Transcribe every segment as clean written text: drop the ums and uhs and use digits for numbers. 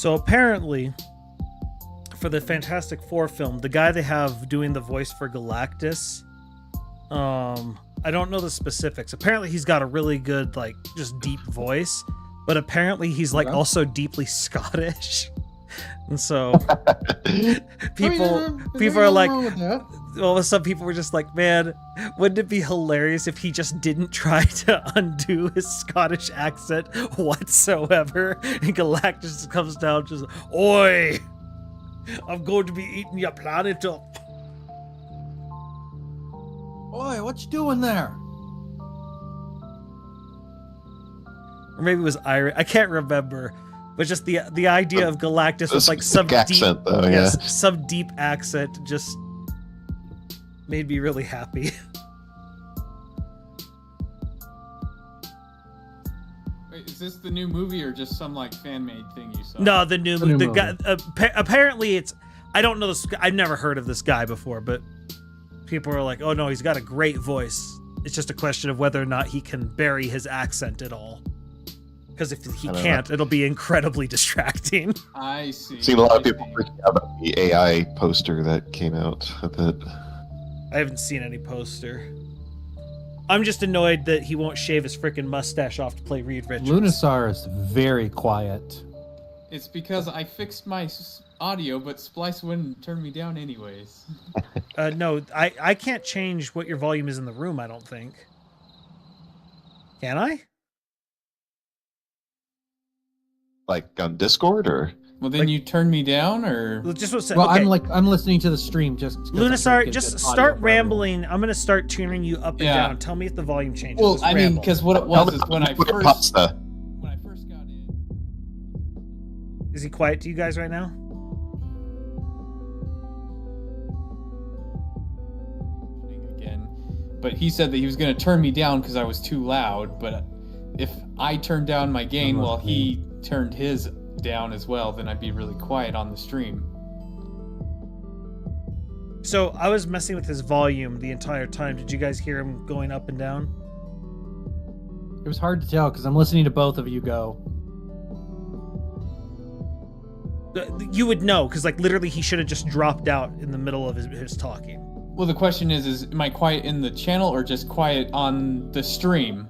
So apparently, for the Fantastic Four film, the guy they have doing the voice for Galactus, I don't know the specifics. Apparently, he's got a really good, like, just deep voice, but apparently he's like also deeply Scottish. And so people are like, well, some people were just like, man, wouldn't it be hilarious if he just didn't try to undo his Scottish accent whatsoever? And Galactus comes down just, oi, I'm going to be eating your planet up. Oi, what you doing there? Or maybe it was Irish. I can't remember. But just the idea of Galactus with like some accent, deep, though, yeah. some deep accent just made me really happy. Wait, is this the new movie or just some like fan-made thing you saw? No, the new movie. The guy, apparently it's. I don't know this. I've never heard of this guy before, but people are like, "Oh no, he's got a great voice." It's just a question of whether or not he can bury his accent at all. Because if he can't, it'll be incredibly distracting. I see. I've seen a lot of people freaking out about the AI poster that came out a bit. I haven't seen any poster. I'm just annoyed that he won't shave his freaking mustache off to play Reed Richards. Lunasaur is very quiet. It's because I fixed my audio, but Splice wouldn't turn me down anyways. No, I can't change what your volume is in the room, I don't think. Can I? Like on Discord, or? Well, then you turn me down, or Just what? Well, okay. I'm listening to the stream just. Lunasaur, just start rambling. I'm gonna start tuning you up and down. Tell me if the volume changes. Well, I mean, because what it was is when I first got in. Is he quiet to you guys right now? Again, but he said that he was gonna turn me down because I was too loud. But if I turned down my gain while he turned his down as well, then I'd be really quiet on the stream. So I was messing with his volume the entire time. Did you guys hear him going up and down? It was hard to tell because I'm listening to both of you go. You would know, because like literally he should have just dropped out in the middle of his talking. Well, the question is am I quiet in the channel or just quiet on the stream?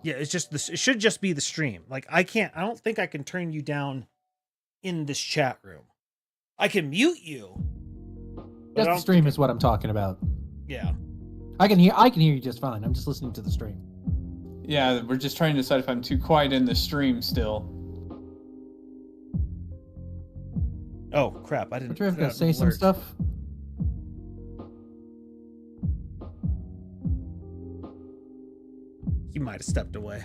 Yeah, it's just this. It should just be the stream. Like I don't think I can turn you down in this chat room. I can mute you. Just the stream is what I'm talking about. Yeah. I can hear you just fine. I'm just listening to the stream. Yeah, we're just trying to decide if I'm too quiet in the stream still. Oh crap! I didn't. Are you gonna say some stuff? He might have stepped away.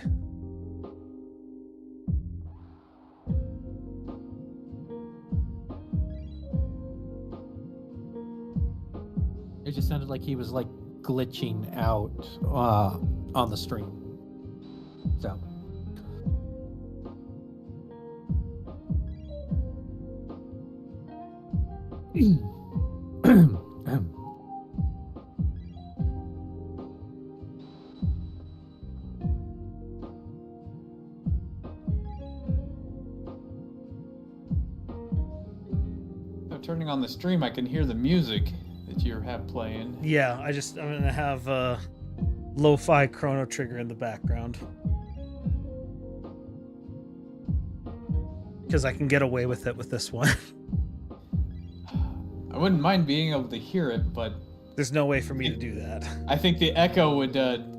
It just sounded like he was like glitching out on the stream. So. Turning on the stream, I can hear the music that you have playing. Yeah, I'm gonna have lo-fi Chrono Trigger in the background because I can get away with it with this one. I wouldn't mind being able to hear it, but there's no way for me to do that. I think the echo would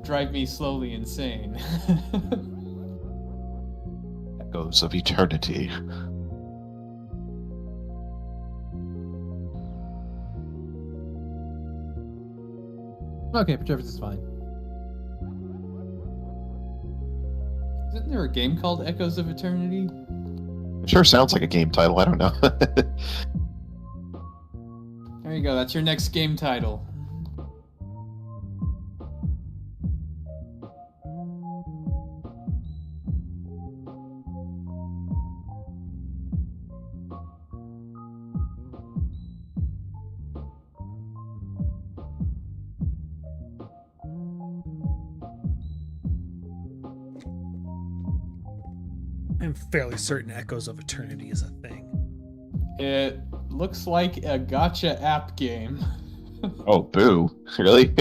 drive me slowly insane. Echoes of eternity. Okay, Travis is fine. Isn't there a game called Echoes of Eternity? It sure sounds like a game title. I don't know. There you go. That's your next game title. I'm fairly certain Echoes of Eternity is a thing. It looks like a gacha app game. Oh, boo. Really?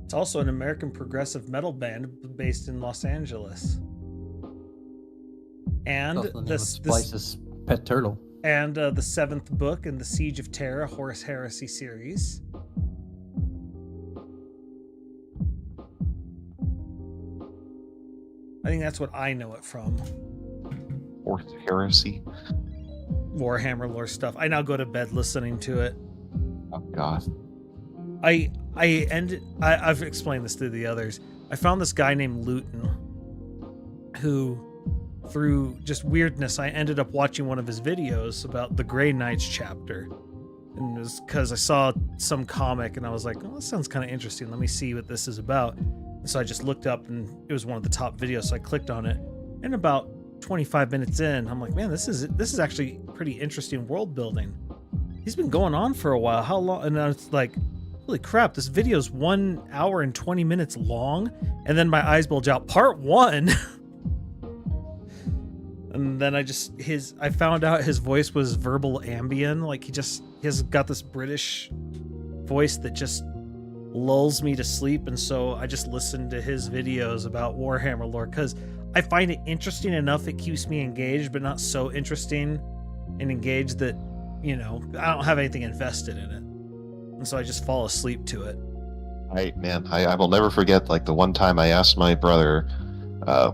It's also an American progressive metal band based in Los Angeles. And Also the name of Splice's pet turtle. and the seventh book in the Siege of Terra Horus Heresy series. I think that's what I know it from. Fourth Heresy. Warhammer lore stuff. I now go to bed listening to it. Oh, God. I've explained this to the others. I found this guy named Luton who, through just weirdness, I ended up watching one of his videos about the Grey Knights chapter. And it was because I saw some comic and I was like, oh, this sounds kind of interesting. Let me see what this is about. And so I just looked up and it was one of the top videos. So I clicked on it. And about 25 minutes in, I'm like, man, this is actually pretty interesting world building. He's been going on for a while. How long? And I was like, holy crap, this video is 1 hour and 20 minutes long. And then my eyes bulge out, part 1. And then I found out his voice was verbal ambient. Like he has got this British voice that just lulls me to sleep. And so I just listened to his videos about Warhammer lore because I find it interesting enough. It keeps me engaged, but not so interesting and engaged that, I don't have anything invested in it. And so I just fall asleep to it. I will never forget, like, the one time I asked my brother,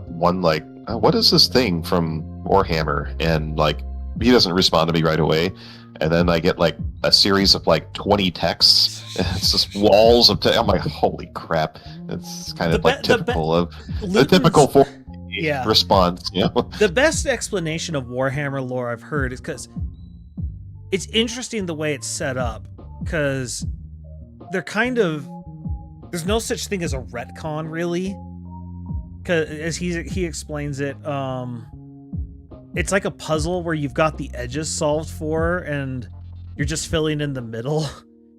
what is this thing from Warhammer? And, like, he doesn't respond to me right away. And then I get, like, a series of, like, 20 texts. And it's just walls of text. I'm like, holy crap. It's kind of typical of the typical response. The best explanation of Warhammer lore I've heard is because it's interesting the way it's set up. Because there's no such thing as a retcon, really. Because as he explains it, it's like a puzzle where you've got the edges solved for and you're just filling in the middle.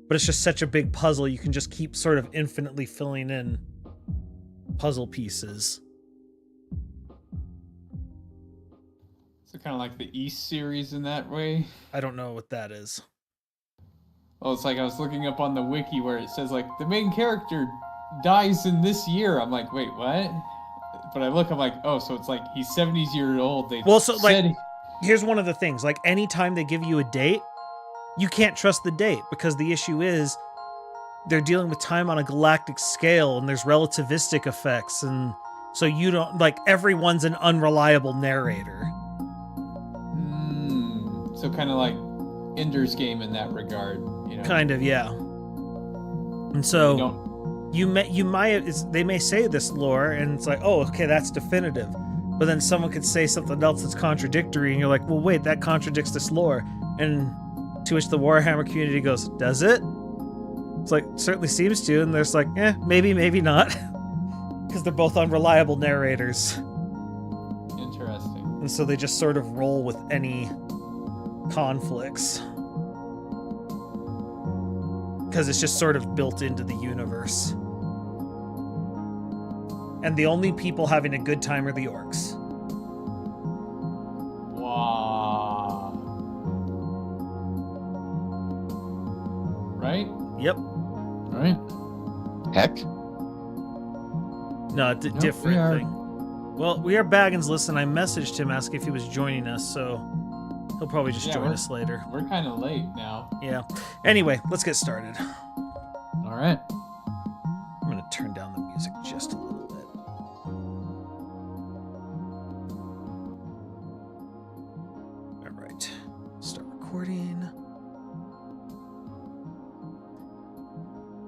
But it's just such a big puzzle, you can just keep sort of infinitely filling in puzzle pieces. So kind of like the East series in that way. I don't know what that is. Well, it's like I was looking up on the wiki where it says, like, the main character dies in this year. I'm like, wait, what? But I look, I'm like, oh, so it's like he's 70 years old. Here's one of the things. Like, anytime they give you a date, you can't trust the date because the issue is they're dealing with time on a galactic scale and there's relativistic effects. And so you don't, like, everyone's an unreliable narrator. So kind of like Ender's Game in that regard. Kind of, yeah. And so they may say this lore and it's like, oh, okay, that's definitive. But then someone could say something else that's contradictory and you're like, well, wait, that contradicts this lore. And to which the Warhammer community goes, does it? It's like, certainly seems to. And there's like, maybe, maybe not. Because they're both unreliable narrators. Interesting. And so they just sort of roll with any conflicts. Because it's just sort of built into the universe. And the only people having a good time are the orcs. Wow. Right? Yep. Right. Heck. No, different thing. Well, we are Baggins. Listen, I messaged him asking if he was joining us, so he'll probably just join us later. We're kind of late now. Yeah. Anyway, let's get started. All right. I'm going to turn down the music just a little bit. All right. Start recording.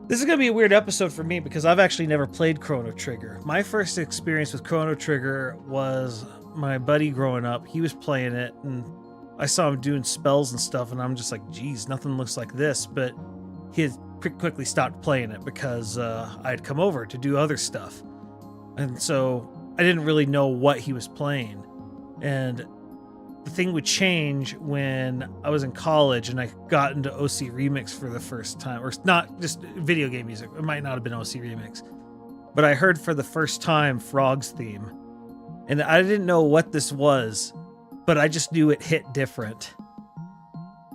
This is going to be a weird episode for me because I've actually never played Chrono Trigger. My first experience with Chrono Trigger was my buddy growing up. He was playing it and I saw him doing spells and stuff and I'm just like, geez, nothing looks like this. But he had quickly stopped playing it because I had come over to do other stuff. And so I didn't really know what he was playing. And the thing would change when I was in college and I got into OC Remix for the first time. Or not just video game music. It might not have been OC Remix. but I heard for the first time Frog's theme. And I didn't know what this was, but I just knew it hit different.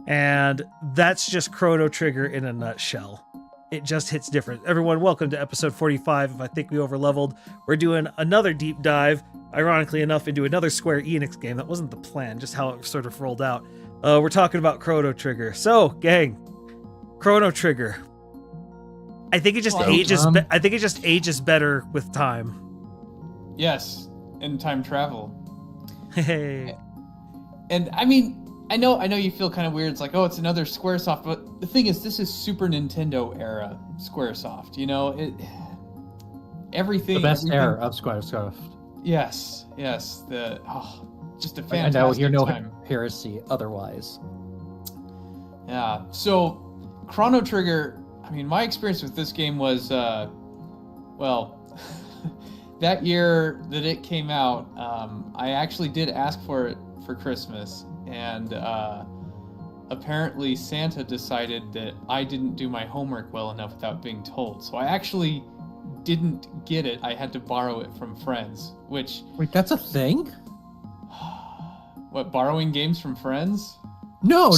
And that's just Chrono Trigger in a nutshell. It just hits different. Everyone, welcome to episode 45 of I Think We Overleveled. We're doing another deep dive, ironically enough, into another Square Enix game. That wasn't the plan, just how it sort of rolled out. We're talking about Chrono Trigger. So, gang, Chrono Trigger. I think it just ages. I think it just ages better with time. Yes, and time travel. Hey. And I mean, I know you feel kind of weird. It's like, oh, it's another Squaresoft. But the thing is, this is Super Nintendo era Squaresoft. You know, everything. The best era of Squaresoft. Yes. Just a fantastic I know you're no time. heresy otherwise. Yeah. So, Chrono Trigger. I mean, my experience with this game was, well, that year that it came out, I actually did ask for it for Christmas. And apparently Santa decided that I didn't do my homework well enough without being told. So I actually didn't get it. I had to borrow it from friends, which... Wait, that's a thing? What, borrowing games from friends? No,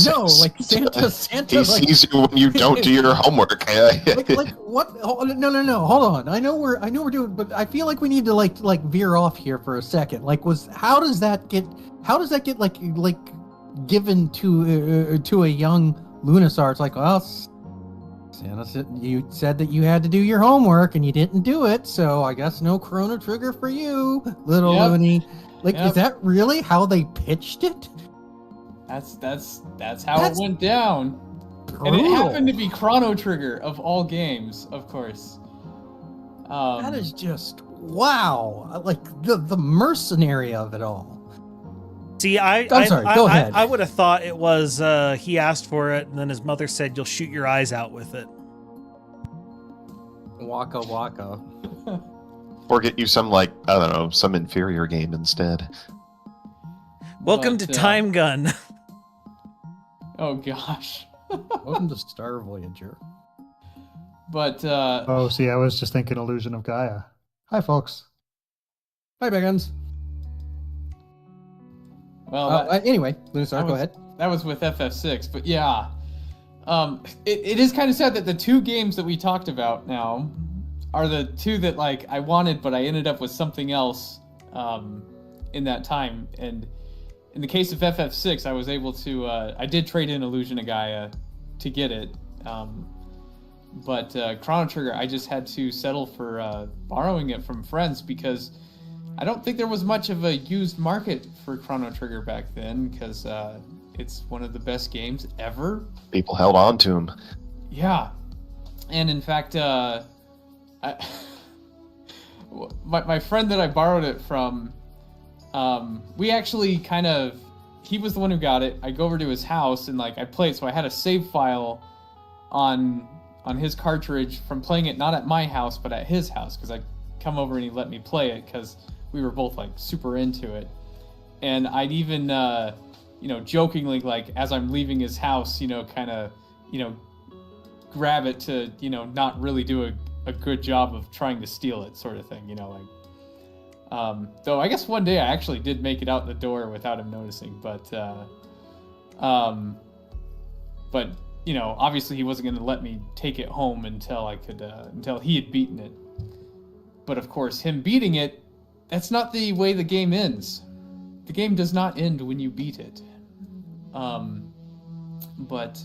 like Santa. He sees you when you don't do your homework. like what? No. Hold on. I know we're doing, but I feel like we need to like veer off here for a second. Like, how does that get like given to a young Lunasar? It's like, well, Santa said you said that you had to do your homework and you didn't do it, so I guess no Chrono Trigger for you, little Looney. Like, is that really how they pitched it? That's how it went down. Brutal. And it happened to be Chrono Trigger of all games, of course. That is just wow! Like the mercenary of it all. See, I'm sorry. Go ahead. I would have thought it was he asked for it, and then his mother said, "You'll shoot your eyes out with it." Waka waka. Or get you some, like, I don't know, some inferior game instead. Welcome to Time Gun. Oh gosh. Welcome to Star Voyager. But see, I was just thinking Illusion of Gaia. Hi, folks. Hi, Beggins. Well, anyway, Lunasar, go ahead. That was with FF6, but yeah. It is kind of sad that the two games that we talked about now are the two that, like, I wanted, but I ended up with something else in that time. And in the case of FF6, I was able to, I did trade in Illusion of Gaia to get it. But Chrono Trigger, I just had to settle for borrowing it from friends because I don't think there was much of a used market for Chrono Trigger back then because it's one of the best games ever. People held on to him. Yeah. And in fact, my friend that I borrowed it from, we actually he was the one who got it. I go over to his house and like I played, so I had a save file on his cartridge from playing it not at my house but at his house because I come over and he let me play it because we were both like super into it. And I'd even jokingly, like, as I'm leaving his house, grab it to not really do a good job of trying to steal it, sort of thing, though I guess one day I actually did make it out the door without him noticing, but obviously he wasn't going to let me take it home until he had beaten it. But of course, him beating it, that's not the way the game ends. The game does not end when you beat it. But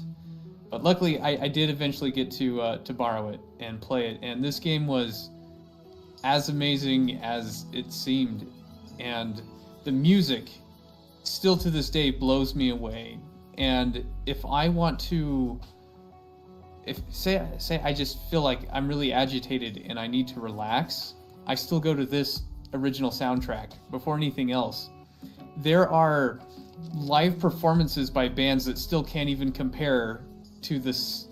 luckily I did eventually get to borrow it and play it, and this game was as amazing as it seemed, and the music still to this day blows me away. And if I want to, say I just feel like I'm really agitated and I need to relax, I still go to this original soundtrack before anything else. There are live performances by bands that still can't even compare to this,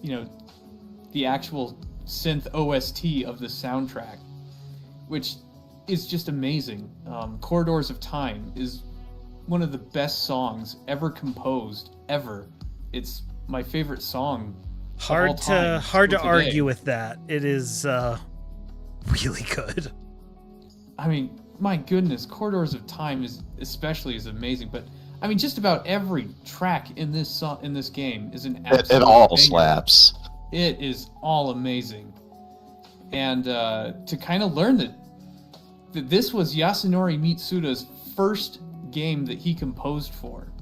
the actual synth OST of the soundtrack, which is just amazing. Corridors of Time is one of the best songs ever composed, ever. It's my favorite song. Hard to argue with that. It is really good. I mean, my goodness, Corridors of Time is amazing, but I mean, just about every track in this game is an absolute It all banger. slaps. It is all amazing, and to kind of learn that this was Yasunori Mitsuda's first game that he composed for.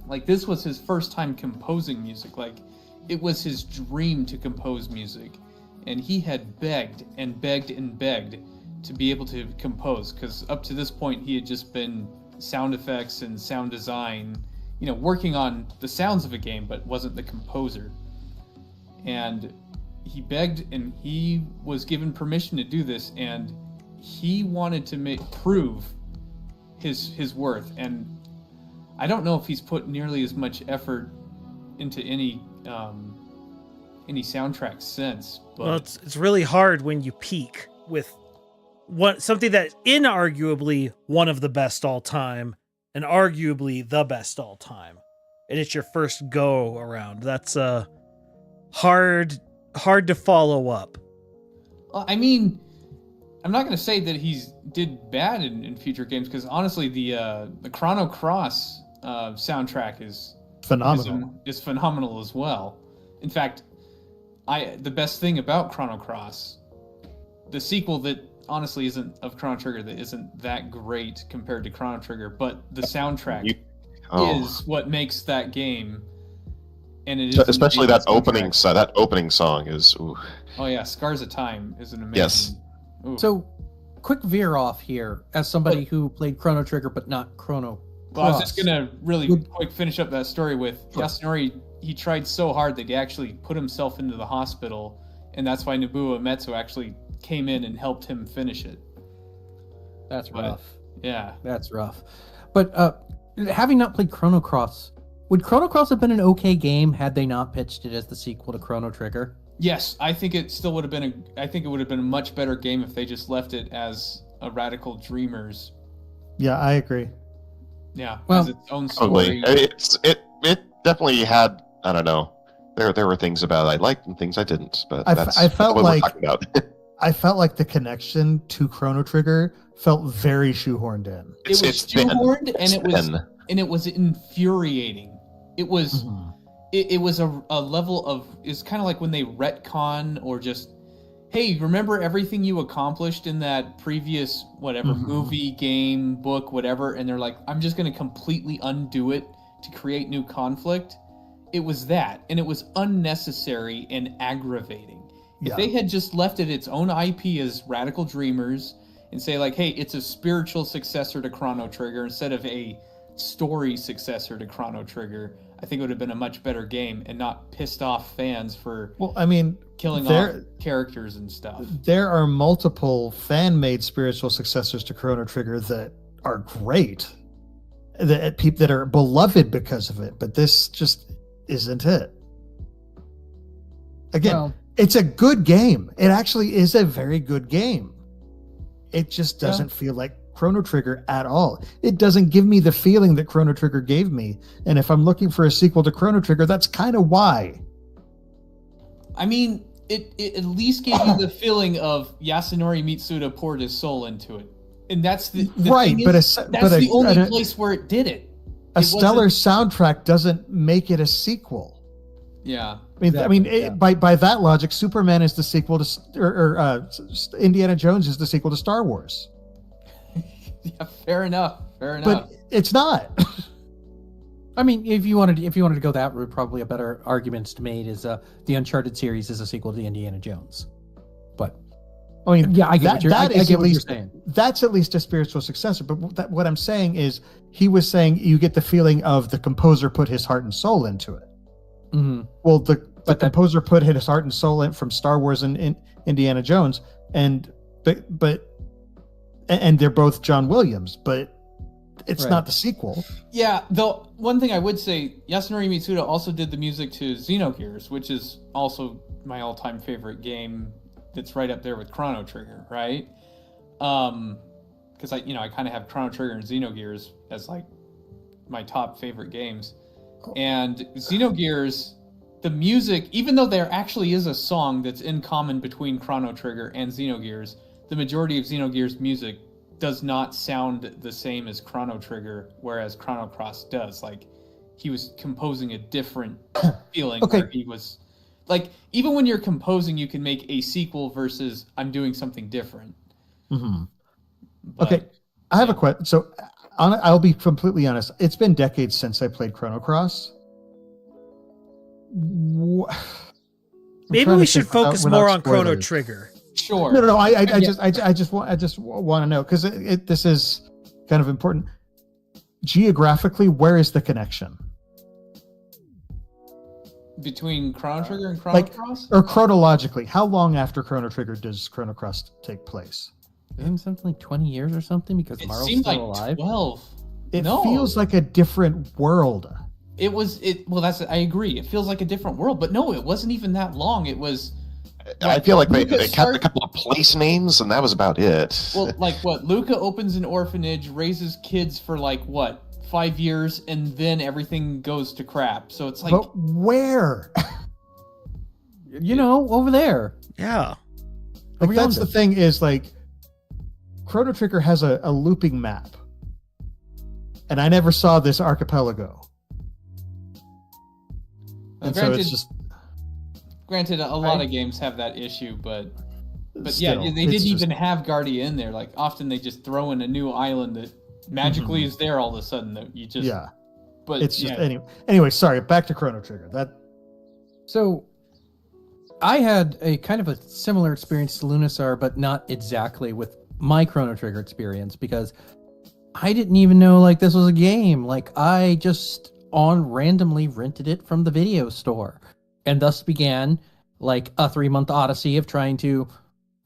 Like, this was his first time composing music. Like, it was his dream to compose music, and he had begged and begged and begged to be able to compose, because up to this point he had just been sound effects and sound design, working on the sounds of a game, but wasn't the composer. And he begged, and he was given permission to do this, and he wanted to prove his worth. And I don't know if he's put nearly as much effort into any soundtrack since. But Well, it's really hard when you peak with something that inarguably one of the best all time, and arguably the best all time, and it's your first go around. That's hard to follow up. I mean, I'm not going to say that he's did bad in future games, because honestly, the Chrono Cross soundtrack is Phenomenal. is phenomenal as well. In fact, the best thing about Chrono Cross, the sequel that honestly isn't of Chrono Trigger, that isn't that great compared to Chrono Trigger, but the soundtrack is what makes that game. And it is especially that soundtrack. opening song is. Ooh. Oh yeah, Scars of Time is an amazing. Yes. Ooh. So, quick veer off here, as somebody who played Chrono Trigger but not Chrono Well, I was Cross. just gonna really quick finish up that story with Yasunori. He tried so hard that he actually put himself into the hospital, and that's why Nobuo Uematsu actually came in and helped him finish it. That's rough. Yeah. That's rough. But having not played Chrono Cross, would Chrono Cross have been an okay game had they not pitched it as the sequel to Chrono Trigger? Yes, I think it still would have been I think it would have been a much better game if they just left it as a Radical Dreamers. Yeah, I agree. Yeah, Well, as its own story. It definitely had, I don't know. There were things about it I liked and things I didn't, but I felt what like we're talking about. I felt like the connection to Chrono Trigger felt very shoehorned in. It was thin. shoehorned, and It's it was infuriating. It was it was a level of, it's kind of like when they retcon, or just, hey, remember everything you accomplished in that previous whatever movie, game, book, whatever, and they're like, I'm just going to completely undo it to create new conflict. It was that, and it was unnecessary and aggravating. If they had just left it its own IP as Radical Dreamers and say like, hey, it's a spiritual successor to Chrono Trigger instead of a story successor to Chrono Trigger, I think it would have been a much better game and not pissed off fans for killing off characters and stuff. There are multiple fan-made spiritual successors to Chrono Trigger that are great, that are beloved because of it, but this just isn't it. Again, it's a good game. It actually is a very good game. It just doesn't feel like Chrono Trigger at all. It doesn't give me the feeling that Chrono Trigger gave me. And if I'm looking for a sequel to Chrono Trigger, that's kind of why. I mean, it at least gave you the feeling of Yasunori Mitsuda poured his soul into it. And that's the right, thing but is, that's the only place where it did it. A stellar soundtrack doesn't make it a sequel. Yeah. By that logic, Superman is the sequel to, Indiana Jones is the sequel to Star Wars. Yeah, fair enough. But it's not. I mean, if you wanted to go that route, probably a better argument to made is the Uncharted series is a sequel to Indiana Jones. But I mean, yeah, I get what you're saying. That's at least a spiritual successor. But what I'm saying is, he was saying you get the feeling of the composer put his heart and soul into it. Mm-hmm. Well, the composer put his heart and soul in from Star Wars and Indiana Jones, and they're both John Williams, but it's not the sequel. Yeah, though one thing I would say, Yasunori Mitsuda also did the music to Xenogears, which is also my all-time favorite game. That's right up there with Chrono Trigger, right? Because I kind of have Chrono Trigger and Xenogears as like my top favorite games. And Xenogears, the music, even though there actually is a song that's in common between Chrono Trigger and Xenogears, the majority of Xenogears music does not sound the same as Chrono Trigger, whereas Chrono Cross does. Like, he was composing a different feeling. Okay. Where he was like, even when you're composing, you can make a sequel versus I'm doing something different. Mm-hmm. But, Okay, I have a question. So I'll be completely honest. It's been decades since I played Chrono Cross. I'm Maybe trying we to should think without- focus without more on Chrono spoilers. Trigger. Sure. No. I Yeah. just want to know, because this is kind of important. Geographically, where is the connection? Between Chrono Trigger and Chrono Like, Cross? or chronologically, how long after Chrono Trigger does Chrono Cross take place? Isn't something like 20 years or something because It Marl's seemed still like alive? 12. It No. feels like a different world. I agree. It feels like a different world, but no, it wasn't even that long. It was I feel like they Lucas kept start- a couple of place names, and that was about it. well, like what? Luca opens an orphanage, raises kids for like what, 5 years, and then everything goes to crap. So it's like, But where? You know, over there. Yeah. Like, Over that's yonder. the thing, is like Chrono Trigger has a looping map, and I never saw this archipelago. And so granted, it's just granted, a lot of games have that issue, but still, yeah, they it's didn't just- even have Guardia in there. Like, often they just throw in a new island that magically is there all of a sudden. That you just yeah. But It's just yeah, anyway. Sorry, back to Chrono Trigger. That So, I had a kind of a similar experience to Lunasar, but not exactly with my Chrono Trigger experience, because I didn't even know like this was a game. Like, I just randomly rented it from the video store, and thus began like a 3-month odyssey of trying to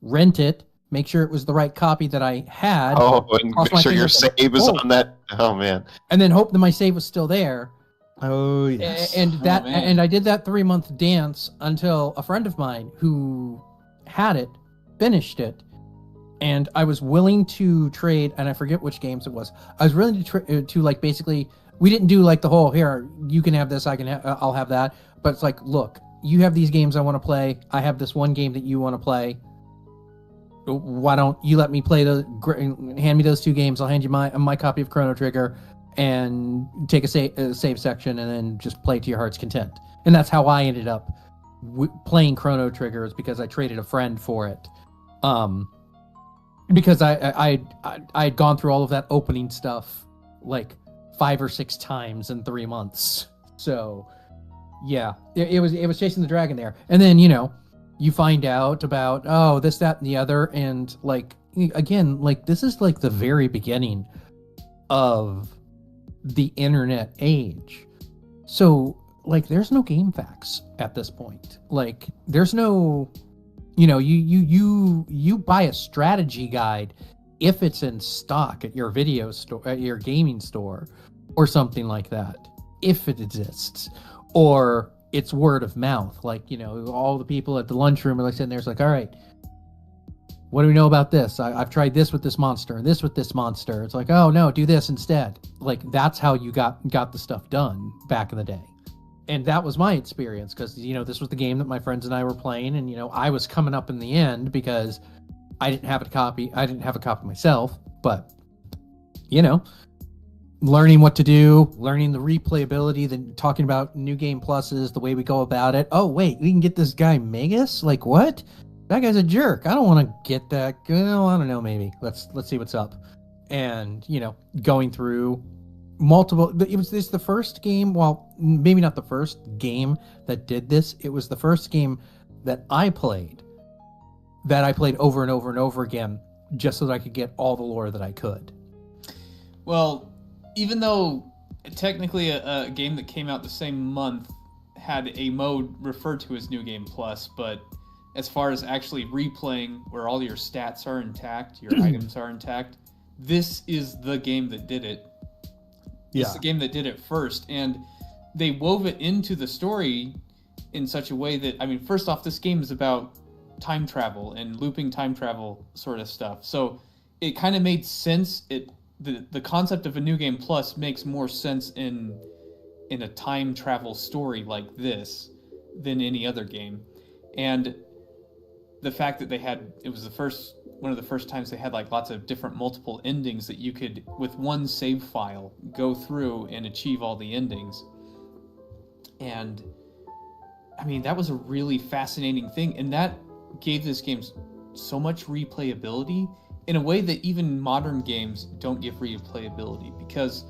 rent it, make sure it was the right copy that I had, Oh, and cross make my sure your fingers and save is hope. on that. Oh man, and then hope that my save was still there. oh yes. And that man. and I did that 3-month dance until a friend of mine who had it finished it, and I was willing to trade, and I forget which games it was. I was willing to like, basically, we didn't do like the whole, here, you can have this, I'll have that, but it's like, look, you have these games I want to play, I have this one game that you want to play. Why don't you let me play hand me those 2 games, I'll hand you my copy of Chrono Trigger, and take a save section, and then just play to your heart's content. And that's how I ended up playing Chrono Trigger, is because I traded a friend for it. Because I'd gone through all of that opening stuff like 5 or 6 times in 3 months. So yeah, it was chasing the dragon there. And then, you find out about, oh, this, that, and the other, and like, again, like, this is like the very beginning of the internet age. So like, there's no game facts at this point. Like, there's no, you buy a strategy guide if it's in stock at your video store, at your gaming store, or something like that, if it exists, or it's word of mouth. Like, all the people at the lunchroom are like sitting there, it's like, all right, what do we know about this? I've tried this with this monster and this with this monster. It's like, oh no, do this instead. Like, that's how you got the stuff done back in the day. And that was my experience, because, this was the game that my friends and I were playing, and, I was coming up in the end because I didn't have a copy. I didn't have a copy myself, but, learning what to do, learning the replayability, then talking about new game pluses, the way we go about it. Oh, wait, we can get this guy Megas? Like, what? That guy's a jerk. I don't want to get that. Well, I don't know, maybe. Let's see what's up. And, going through multiple, this the first game, well, maybe not the first game that did this. It was the first game that I played over and over and over again, just so that I could get all the lore that I could. well, even though technically a game that came out the same month had a mode referred to as New Game Plus, but as far as actually replaying where all your stats are intact, your items are intact, this is the game that did it. It's the game that did it first, and they wove it into the story in such a way that, first off, this game is about time travel and looping time travel sort of stuff. So it kind of made sense. The concept of a New Game Plus makes more sense in a time travel story like this than any other game. And the fact that it was one of the first times they had like lots of different multiple endings that you could, with one save file, go through and achieve all the endings. And I mean, that was a really fascinating thing, and that gave this game so much replayability in a way that even modern games don't give replayability, because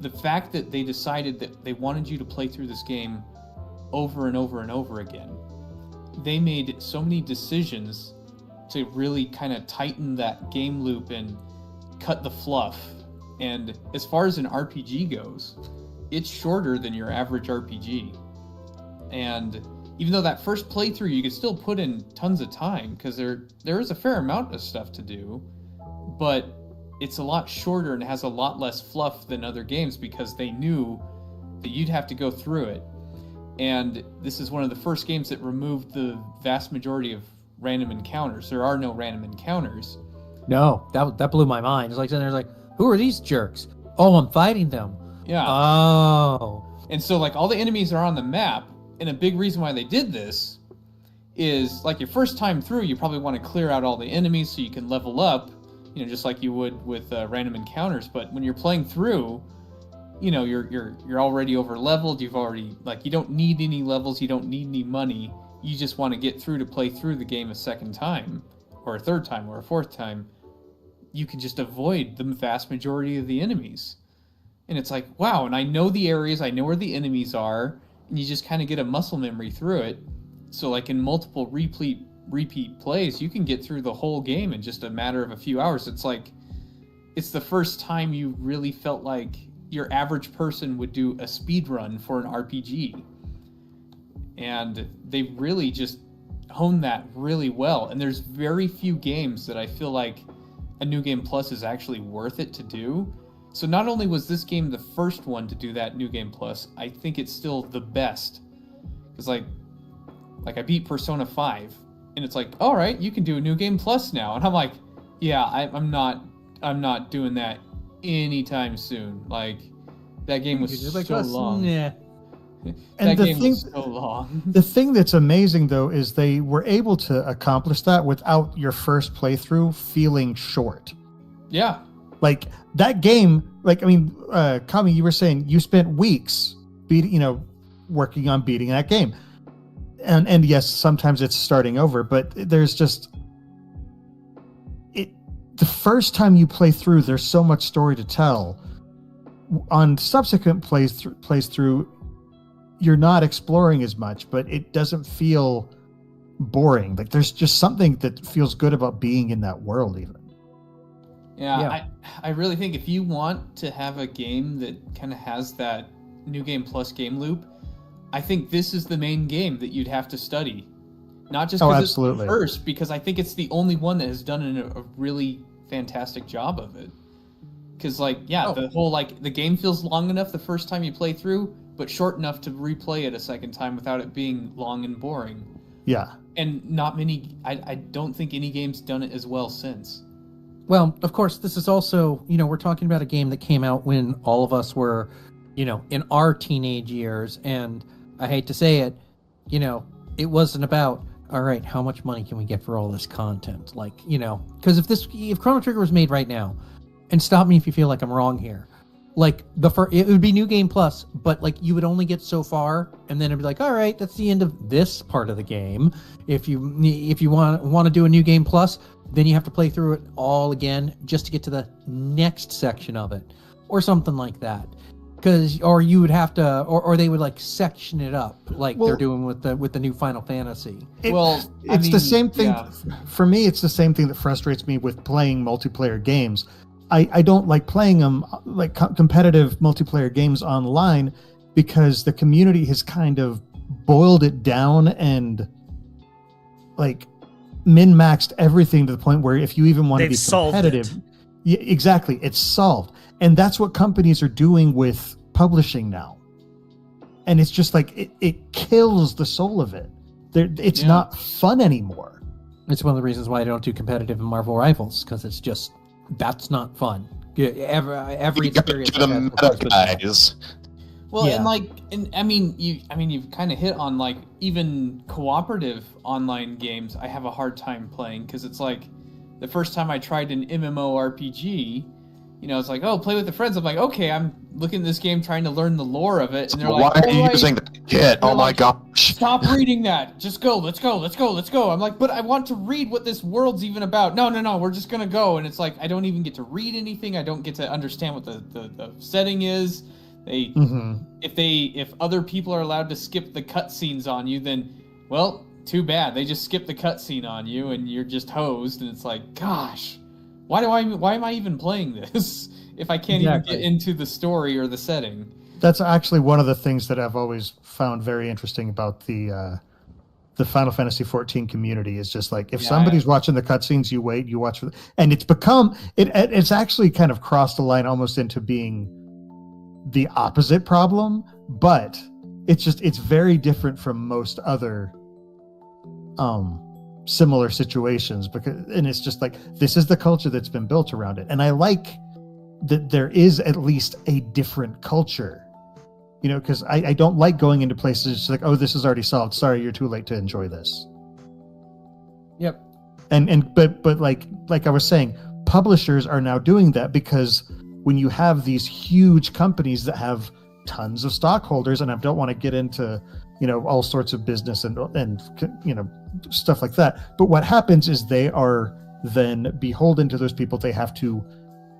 the fact that they decided that they wanted you to play through this game over and over and over again, they made so many decisions to really kind of tighten that game loop and cut the fluff. And as far as an RPG goes, it's shorter than your average RPG. And even though that first playthrough you could still put in tons of time, because there is a fair amount of stuff to do, but it's a lot shorter and has a lot less fluff than other games, because they knew that you'd have to go through it. And this is one of the first games that removed the vast majority of random encounters. There are no random encounters. No, that blew my mind. It's like sitting there like, who are these jerks? Oh, I'm fighting them. Yeah. Oh. And so like all the enemies are on the map, and a big reason why they did this is like your first time through, you probably want to clear out all the enemies so you can level up, just like you would with random encounters. But when you're playing through, you're already over leveled. You've already, like, you don't need any levels. You don't need any money. You just want to get through to play through the game a second time or a third time or a fourth time. You can just avoid the vast majority of the enemies. And it's like, wow. And I know the areas, I know where the enemies are, and you just kind of get a muscle memory through it. So like in multiple repeat plays, you can get through the whole game in just a matter of a few hours. It's like, it's the first time you really felt like your average person would do a speed run for an RPG. And they really just honed that really well. And there's very few games that I feel like a New Game Plus is actually worth it to do. So not only was this game the first one to do that New Game Plus, I think it's still the best. Because like I beat Persona 5, and it's like, all right, you can do a New Game Plus now. And I'm like, yeah, I'm not doing that anytime soon. Like, that game was so long. Yeah. That game was so long. The thing that's amazing, though, is they were able to accomplish that without your first playthrough feeling short. Yeah. Like, that game, Kami, you were saying you spent weeks working on beating that game. And yes, sometimes it's starting over, but there's just... The first time you play through, there's so much story to tell. On subsequent plays through, you're not exploring as much, but it doesn't feel boring. Like, there's just something that feels good about being in that world, even. Yeah. I really think if you want to have a game that kind of has that New Game Plus game loop, I think this is the main game that you'd have to study. Not just because it's the first, because I think it's the only one that has done a really fantastic job of it. Because, the whole, the game feels long enough the first time you play through, but short enough to replay it a second time without it being long and boring. Yeah. And not many, I don't think any game's done it as well since. Well, of course, this is also, we're talking about a game that came out when all of us were, in our teenage years. And I hate to say it, it wasn't about, all right, how much money can we get for all this content? Because if Chrono Trigger was made right now, and stop me if you feel like I'm wrong here, it would be New Game Plus, but you would only get so far, and then it'd be like, all right, that's the end of this part of the game. If you want to do a New Game Plus, then you have to play through it all again just to get to the next section of it, or something like that. Or you would have to, or they would section it up they're doing with the new Final Fantasy. It's the same thing. Yeah. For me, it's the same thing that frustrates me with playing multiplayer games. I don't like playing them competitive multiplayer games online, because the community has kind of boiled it down and min-maxed everything to the point where if you even want to be competitive, yeah, exactly, it's solved. And that's what companies are doing with publishing now. And it's just it kills the soul of it. It's not fun anymore. It's one of the reasons why I don't do competitive in Marvel Rivals, because it's just, that's not fun. Every experience. Guys. Well, Yeah. you've kind of hit on like even cooperative online games. I have a hard time playing because it's like the first time I tried an MMORPG, it's like, oh, play with the friends. I'm like, okay, I'm looking at this game trying to learn the lore of it, and they're Why like, are you using the kit? Oh my gosh! stop reading that. Just go. Let's go. I'm like, but I want to read what this world's even about. No. We're just gonna go, and it's like I don't even get to read anything. I don't get to understand what the setting is. If other people are allowed to skip the cutscenes on you, then, well, too bad. They just skip the cutscene on you, and you're just hosed. And it's like, gosh, why am I even playing this if I can't even get into the story or the setting? That's actually one of the things that I've always found very interesting about the Final Fantasy XIV community is just like if somebody's watching the cutscenes, you wait, you watch, and it's actually kind of crossed the line almost into being the opposite problem, but it's very different from most other similar situations and it's just like this is the culture that's been built around it, and I like that there is at least a different culture, because I don't like going into places just like, oh, this is already solved, sorry, you're too late to enjoy this. Yep. But like I was saying, publishers are now doing that because when you have these huge companies that have tons of stockholders, and I don't want to get into all sorts of business and stuff like that, but what happens is they are then beholden to those people. They have to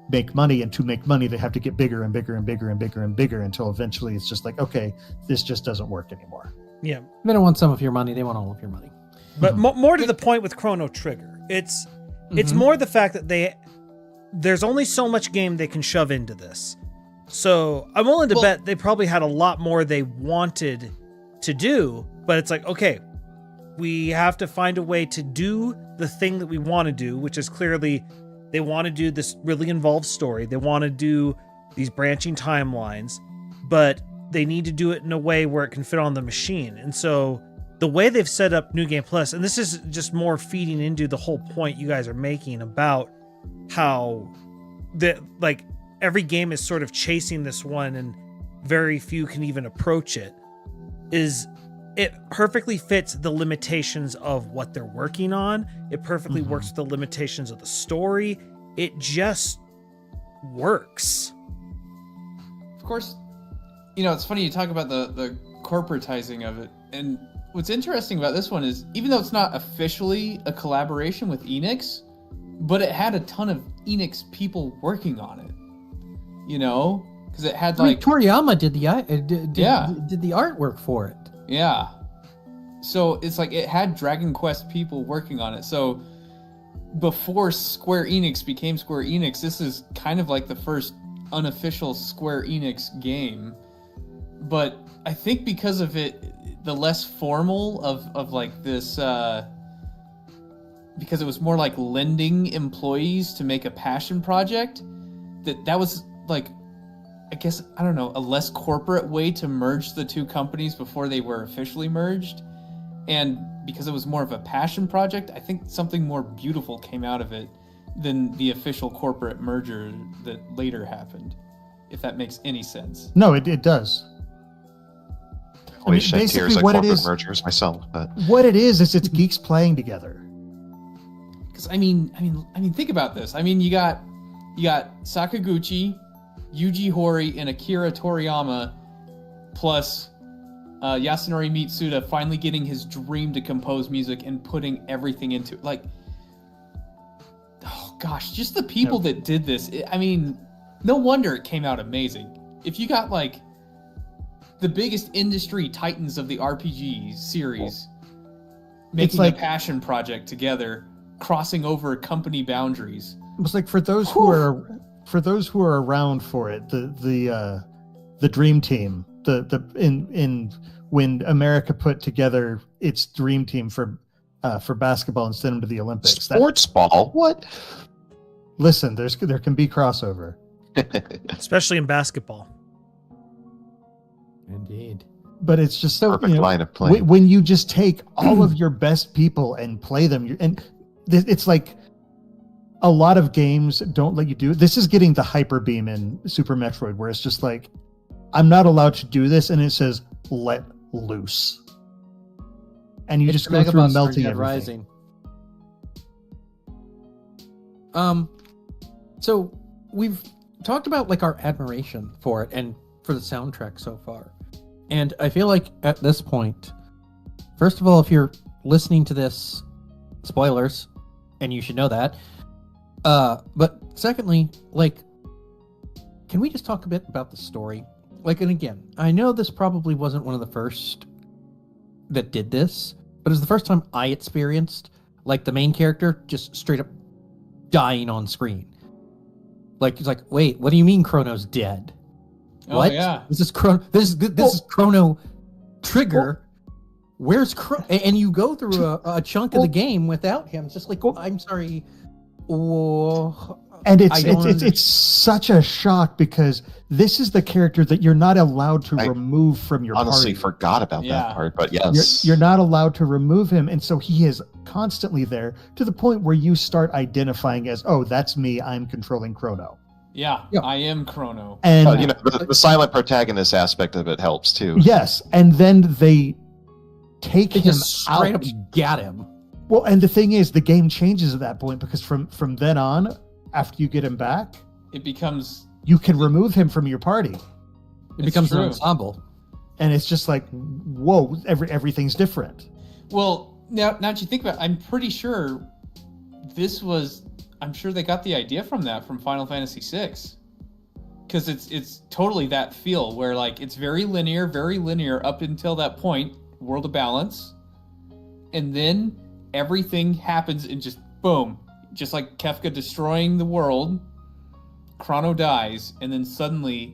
make money, and to make money they have to get bigger and bigger and bigger and bigger and bigger until eventually it's just like, okay, this just doesn't work anymore. Yeah, they don't want some of your money, they want all of your money. But more to the point with Chrono Trigger, it's more the fact that there's only so much game they can shove into this. So I'm willing to bet they probably had a lot more they wanted to do, but it's like, okay, we have to find a way to do the thing that we want to do, which is clearly they want to do this really involved story. They want to do these branching timelines, but they need to do it in a way where it can fit on the machine. And so the way they've set up New Game Plus, and this is just more feeding into the whole point you guys are making about how every game is sort of chasing this one and very few can even approach it, is it perfectly fits the limitations of what they're working on. It perfectly works with the limitations of the story. It just works. Of course, it's funny you talk about the corporatizing of it. And what's interesting about this one is, even though it's not officially a collaboration with Enix, but it had a ton of Enix people working on it. Because it had Toriyama did the artwork for it. Yeah. So it's like it had Dragon Quest people working on it. So before Square Enix became Square Enix, this is kind of like the first unofficial Square Enix game. But I think because of it, the less formal of like this, because it was more like lending employees to make a passion project, that was like, I guess, I don't know, a less corporate way to merge the two companies before they were officially merged. And because it was more of a passion project, I think something more beautiful came out of it than the official corporate merger that later happened, if that makes any sense. No, it does. Always shed tears at corporate mergers myself, but what it is it's geeks playing together. Because I mean, think about this. I mean, you got Sakaguchi, Yuji Horii, and Akira Toriyama, plus Yasunori Mitsuda finally getting his dream to compose music and putting everything into it. Like, oh gosh, just the people that did this. No wonder it came out amazing. If you got like the biggest industry titans of the RPG series making a passion project together, crossing over company boundaries. It's like for those who are around for it, the dream team, when America put together its dream team for basketball and sent them to the Olympics. Sports ball? What? Listen, there can be crossover, especially in basketball. Indeed. But it's just so perfect line of play. When you just take all of your best people and play them, and it's like a lot of games don't let you do it. This is getting the hyper beam in Super Metroid, where it's just like I'm not allowed to do this, and it says let loose. And you It's just go through Megabus melting Dead everything. Rising. So we've talked about like our admiration for it and for the soundtrack so far. And I feel like at this point, first of all, if you're listening to this, spoilers, and you should know that. But secondly, like, can we just talk a bit about the story? Like, and again, I know this probably wasn't one of the first that did this, but it's the first time I experienced like the main character just straight up dying on screen. Like, it's like, wait, what do you mean Chrono's dead? Oh, What? yeah. This is Chrono Trigger. Where's Chrono? And you go through a chunk of the game without him. It's just like, I'm sorry. Oh, And I don't it's such a shock because this is the character that you're not allowed to remove from your Honestly, party. forgot about Yeah. that part, but yes. You're not allowed to remove him, and so he is constantly there to the point where you start identifying as, oh, that's me. I'm controlling Chrono. Yeah, Yeah. I am Chrono. And You know, the silent protagonist aspect of it helps too. yes, and then they take they him just straight out. up got him. Well, and the thing is, the game changes at that point because from then on, after you get him back, It becomes you can remove him from your party, It It's becomes an true. ensemble. and it's just like, whoa, everything's different. well. Now that you think about it, I'm pretty sure this was. I'm sure they got the idea from Final Fantasy VI, because it's totally that feel where like it's very linear up until that point, World of Balance, and then everything happens and just boom, just like Kefka destroying the world. Chrono dies, and then suddenly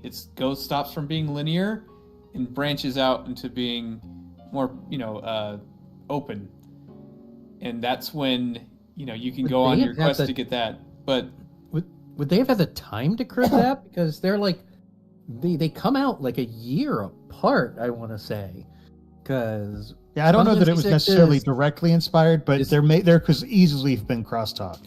stops from being linear and branches out into being more, open. And that's when, you can Would go on they your have quest the- to get that. But Would they have had the time to crib that? Because they're like, they come out like a year apart, I want to say. Because Yeah, I don't know that it was 156 necessarily is- directly inspired, but is- there could easily have been crosstalk.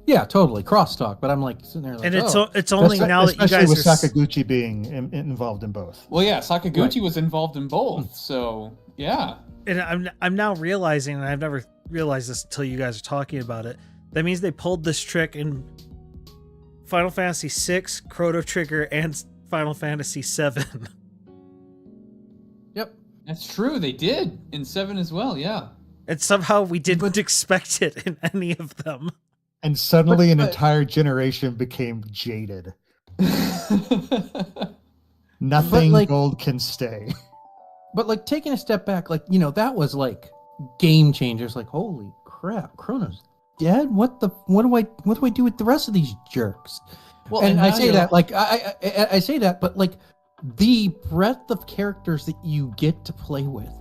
yeah, totally crosstalk. But I'm like sitting there, like, And oh. it's only now that you Especially guys with are Sakaguchi being involved in both. well, yeah, Sakaguchi Right. was involved in both. So yeah, and I'm now realizing, and I've never realized this until you guys are talking about it. That means they pulled this trick in Final Fantasy VI, Chrono Trigger, and Final Fantasy VII. Yep. that's true. They did in 7 as well. Yeah. And somehow we didn't expect it in any of them. And suddenly an But- entire generation became jaded. Nothing like- gold can stay. But like taking a step back, like, that was like game changers. Like, holy crap, Chrono's dead. What do I do with the rest of these jerks? well, And I now say you're- that like I say that, but like the breadth of characters that you get to play with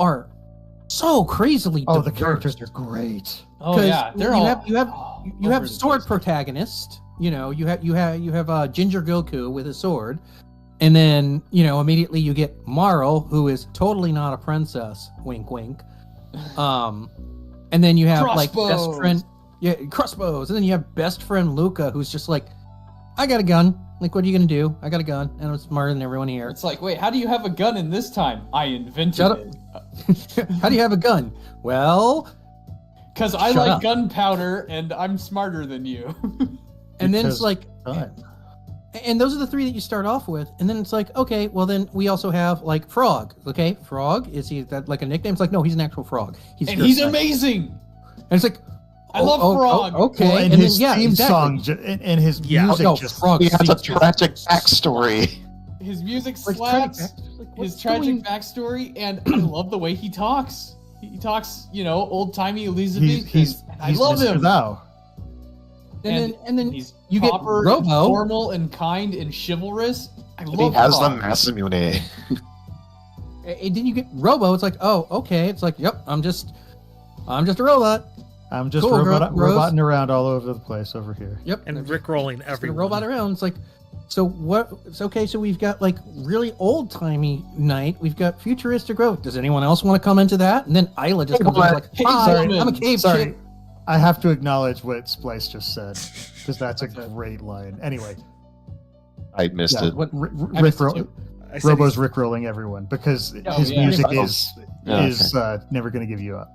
are so crazily Oh, the diverse. characters are great. Oh yeah, they're you all. have you over have the sword place. protagonist. You have Ginger Goku with his sword, and then immediately you get Marl, who is totally not a princess. Wink, wink. And then you have like best Crossbows. friend, yeah, crossbows, and then you have best friend Luca, who's just like, I got a gun. Like, what are you gonna do? I got a gun, and I'm smarter than everyone here. It's like, wait, how do you have a gun in this time? I invented Shut up. it. How do you have a gun? Well, Because I Shut like up. gunpowder and I'm smarter than you. and then Because it's like, Done. and those are the three that you start off with, and then it's like, okay, well then we also have like Frog. Okay, Frog, is he that like a nickname? It's like, no, he's an actual frog. and just he's like- amazing. And it's like, I love Frog. okay, Well, and, and his then, yeah, theme exactly. song and his Yeah. music no, just Frog He has a sings just- tragic backstory. His music like, slaps. like, His what's tragic going- backstory, and I love the way he talks. He talks, old timey Elizabeth. he's I love Mr. him. Thou. and then he's you get proper, and Robo. formal, and kind, and chivalrous. I And he love has the Frog. Masamune. and then you get Robo. It's like, oh, okay. It's like, yep, I'm just a robot. I'm just Cool, Rose. roboting around all over the place over here. Yep, And I'm rickrolling just gonna everyone. robot around. It's like, so what? It's okay. So we've got like really old timey night. We've got futuristic growth. Does anyone else want to come into that? And then Isla just comes in and is like, Hey, hi, sorry. I'm a cave Sorry, chick. I have to acknowledge what Splice just said because that's a great line. Anyway, I missed Yeah, it. What? I missed it Rickroll, too. I said Robo's he's- rickrolling everyone because Oh, his yeah. music Oh. is never going to give you up.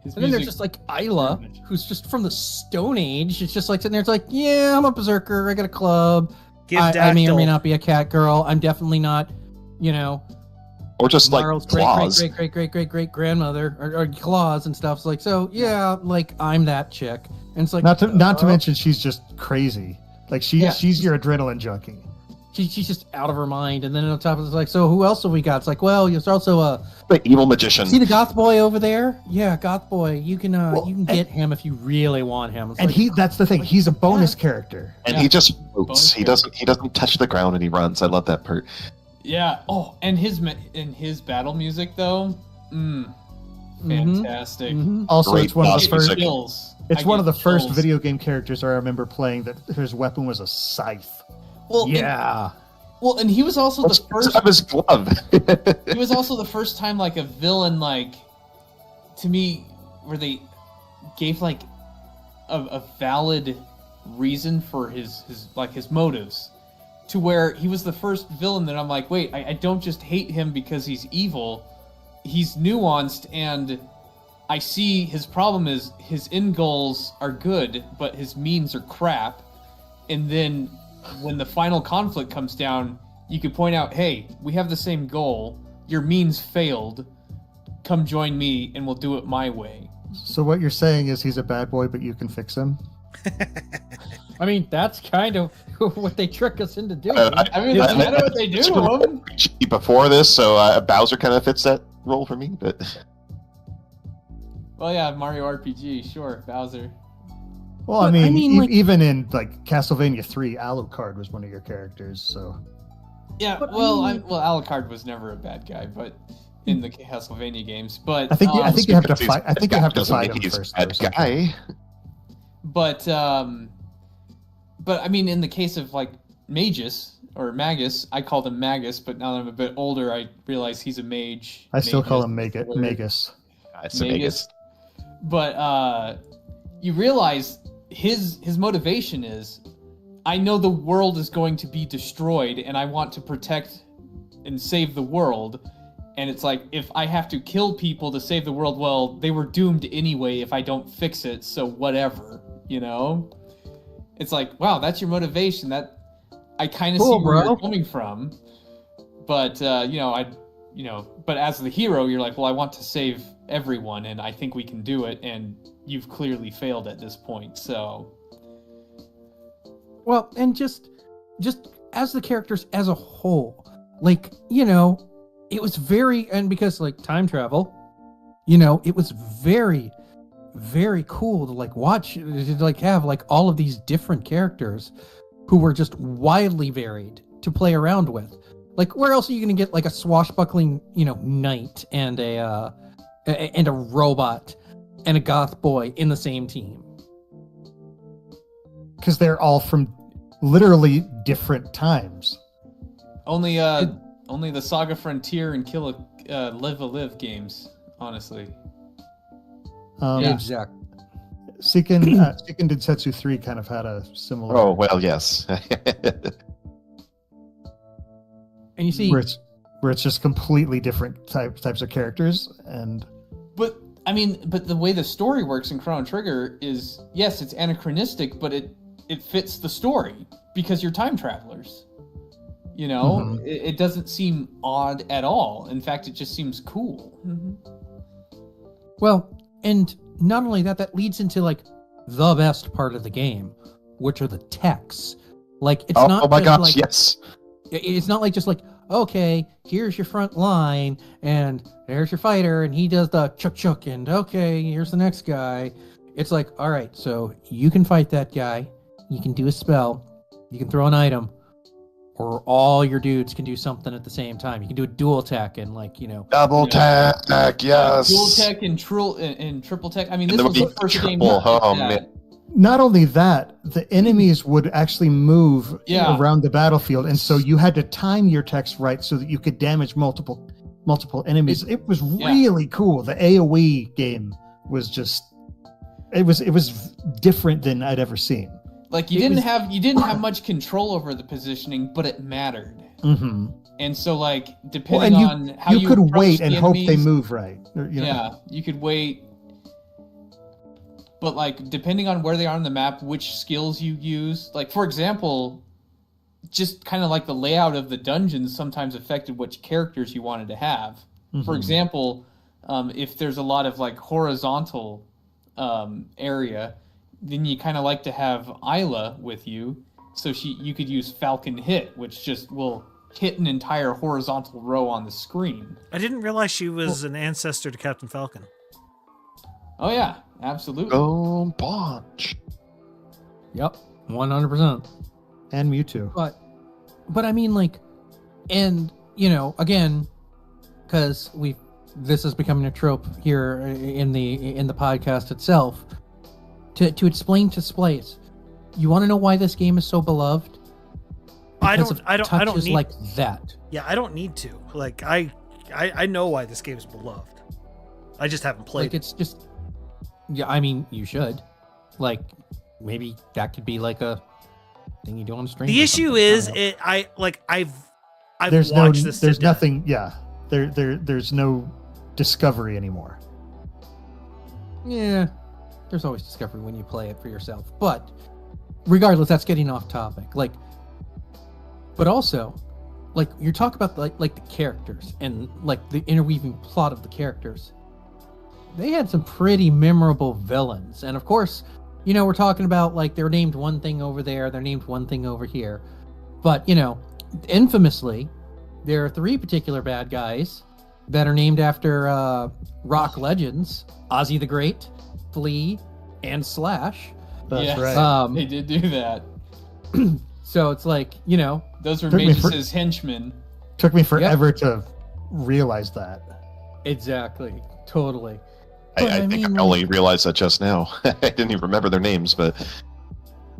His And then there's music- just like Isla, who's just from the Stone Age. It's just like sitting there. It's like, yeah, I'm a berserker. I got a club. give I may or Dactyl- may not be a cat girl. I'm definitely not, Or just like Marl's claws. great grandmother or claws and stuff. It's like, so yeah, like I'm that chick. And it's like, Not to mention she's just crazy. Like Yeah. she's your adrenaline junkie. she's just out of her mind. And then on top of it, it's like, so who else have we got? It's like, well, there's also The evil magician. see the goth boy over there? Yeah, goth boy. You can get him if you really want him. It's And like, that's the thing. He's a bonus character. And Yeah. he just floats. Bonus He doesn't touch the ground and he runs. I love that part. Yeah. Oh, and his battle music though, fantastic. Also, Great it's one of boss the first. music. Chills. It's I one of get the first chills. video game characters I remember playing that his weapon was a scythe. Well, Yeah. and he was also That's the first. of his glove. It was also the first time like a villain to me where they gave like a valid reason for his motives, to where he was the first villain that I'm like, wait, I don't just hate him because he's evil. He's nuanced, and I see his problem is his end goals are good, but his means are crap. And then when the final conflict comes down, you could point out, hey, we have the same goal. Your means failed. Come join me and we'll do it my way. So what you're saying is he's a bad boy, but you can fix him. I mean, that's kind of what they trick us into doing. I mean, that's kind of what they do to him. Before this, so Bowser kind of fits that role for me. But Well, yeah, Mario RPG, sure, Bowser. Well, But, I mean, like- even in like Castlevania 3, Alucard was one of your characters. So Yeah, But I well, mean- Alucard was never a bad guy, but in the Castlevania games, but I think you have to because he's fight. I think you have to doesn't fight mean him he's first. a or bad something. guy. But I mean, in the case of like Magus, I called him Magus, but now that I'm a bit older, I realize he's a mage. I still call him Magus is the word. Magus. It's a Vegas. But you realize his motivation is, I know the world is going to be destroyed, and I want to protect and save the world. And it's like, if I have to kill people to save the world, well, they were doomed anyway if I don't fix it, so whatever, you know? It's like, wow, that's your motivation. That I kind of Cool, see where bro. you're coming from. But but as the hero, you're like, well, I want to save everyone, and I think we can do it, and you've clearly failed at this point, so Well, and just as the characters as a whole, like, it was very, and because like time travel, it was very, very cool to like watch, to like have like all of these different characters who were just wildly varied to play around with. Like, where else are you going to get like a swashbuckling, knight and a robot and a goth boy in the same team? Because they're all from literally different times. only the Saga Frontier and Live a Live games, honestly. Exactly. Seiken Densetsu 3 kind of had a similar. Oh well, yes. And you see, where it's just completely different types of characters, and But the way the story works in Chrono Trigger is, yes, it's anachronistic, but it fits the story because you're time travelers. Mhm. It doesn't seem odd at all. In fact, it just seems cool. well, and not only that, that leads into like the best part of the game, which are the techs. Like, it's not oh my just, gosh, like, yes. it's not like just like, okay, here's your front line, and there's your fighter, and he does the chuk, and okay, here's the next guy. It's like, all right, so you can fight that guy, you can do a spell, you can throw an item, or all your dudes can do something at the same time. You can do a dual attack and like, Double tech, yes. Dual tech and triple tech. I mean, And this there was would the be first game. triple, that oh, did that. man. not only that, the enemies would actually move Yeah. around the battlefield, and so you had to time your text right so that you could damage multiple enemies. It was really cool. The AoE game was just it was different than I'd ever seen. Like you didn't have much control over the positioning, but it mattered. Mm-hmm. And so, like, depending on how you could approach wait the and hope they enemies- move right. Yeah, you could wait. But, like, depending on where they are on the map, which skills you use. Like, for example, just kind of like the layout of the dungeons sometimes affected which characters you wanted to have. Mm-hmm. For example, if there's a lot of, like, horizontal area, then you kind of like to have Isla with you. So you could use Falcon Hit, which just will hit an entire horizontal row on the screen. I didn't realize she was an ancestor to Captain Falcon. Oh yeah, absolutely. Go Punch. Yep, 100%. And Mewtwo. But I mean, like, and you know, again, because this is becoming a trope here in the podcast itself. To explain to Splays, you want to know why this game is so beloved? I Because don't of touches need like that. Yeah, I don't need to. Like I know why this game is beloved. I just haven't played Like it's just, yeah. I mean, you should. Like, maybe that could be like a thing you do on stream. The or issue something. is I don't know. I've There's watched this. There's to death. nothing. Yeah. There's no discovery anymore. Yeah, there's always discovery when you play it for yourself. But regardless, that's getting off topic. Like, but also, like you're talking about like the characters and like the interweaving plot of the characters. They had some pretty memorable villains, and of course, you know, we're talking about like they're named one thing over there, they're named one thing over here. But you know, infamously, there are 3 particular bad guys that are named after rock legends: Ozzy the Great, Flea, and Slash. That's Yes. right. They did do that. So it's like, you know, Those were Took me Magus' henchmen. Took me forever to realize that. exactly, totally. I But think mean, I only realized that just now. I didn't even remember their names, but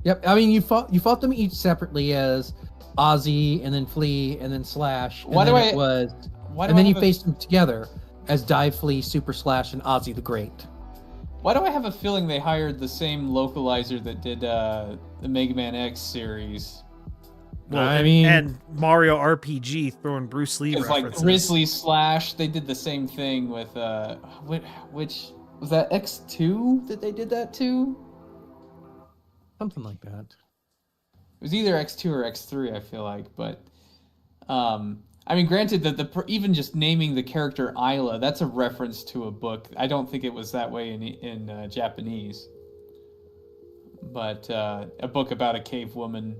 Yep. I mean, you fought them each separately as Ozzy, and then Flea, and then Slash. And Why do then I- It was, Why do and then I you have a- faced them together as Dive, Flea, Super Slash, and Ozzy the Great. Why do I have a feeling they hired the same localizer that did the Mega Man X series? Well, I mean- and Mario RPG throwing Bruce Lee Because like references. Grizzly Slash, they did the same thing with which was that X2 that they did that to? Something like that. It was either X2 or X3, I feel like, but I mean, granted that even just naming the character Isla, that's a reference to a book. I don't think it was that way in Japanese, but a book about a cave woman.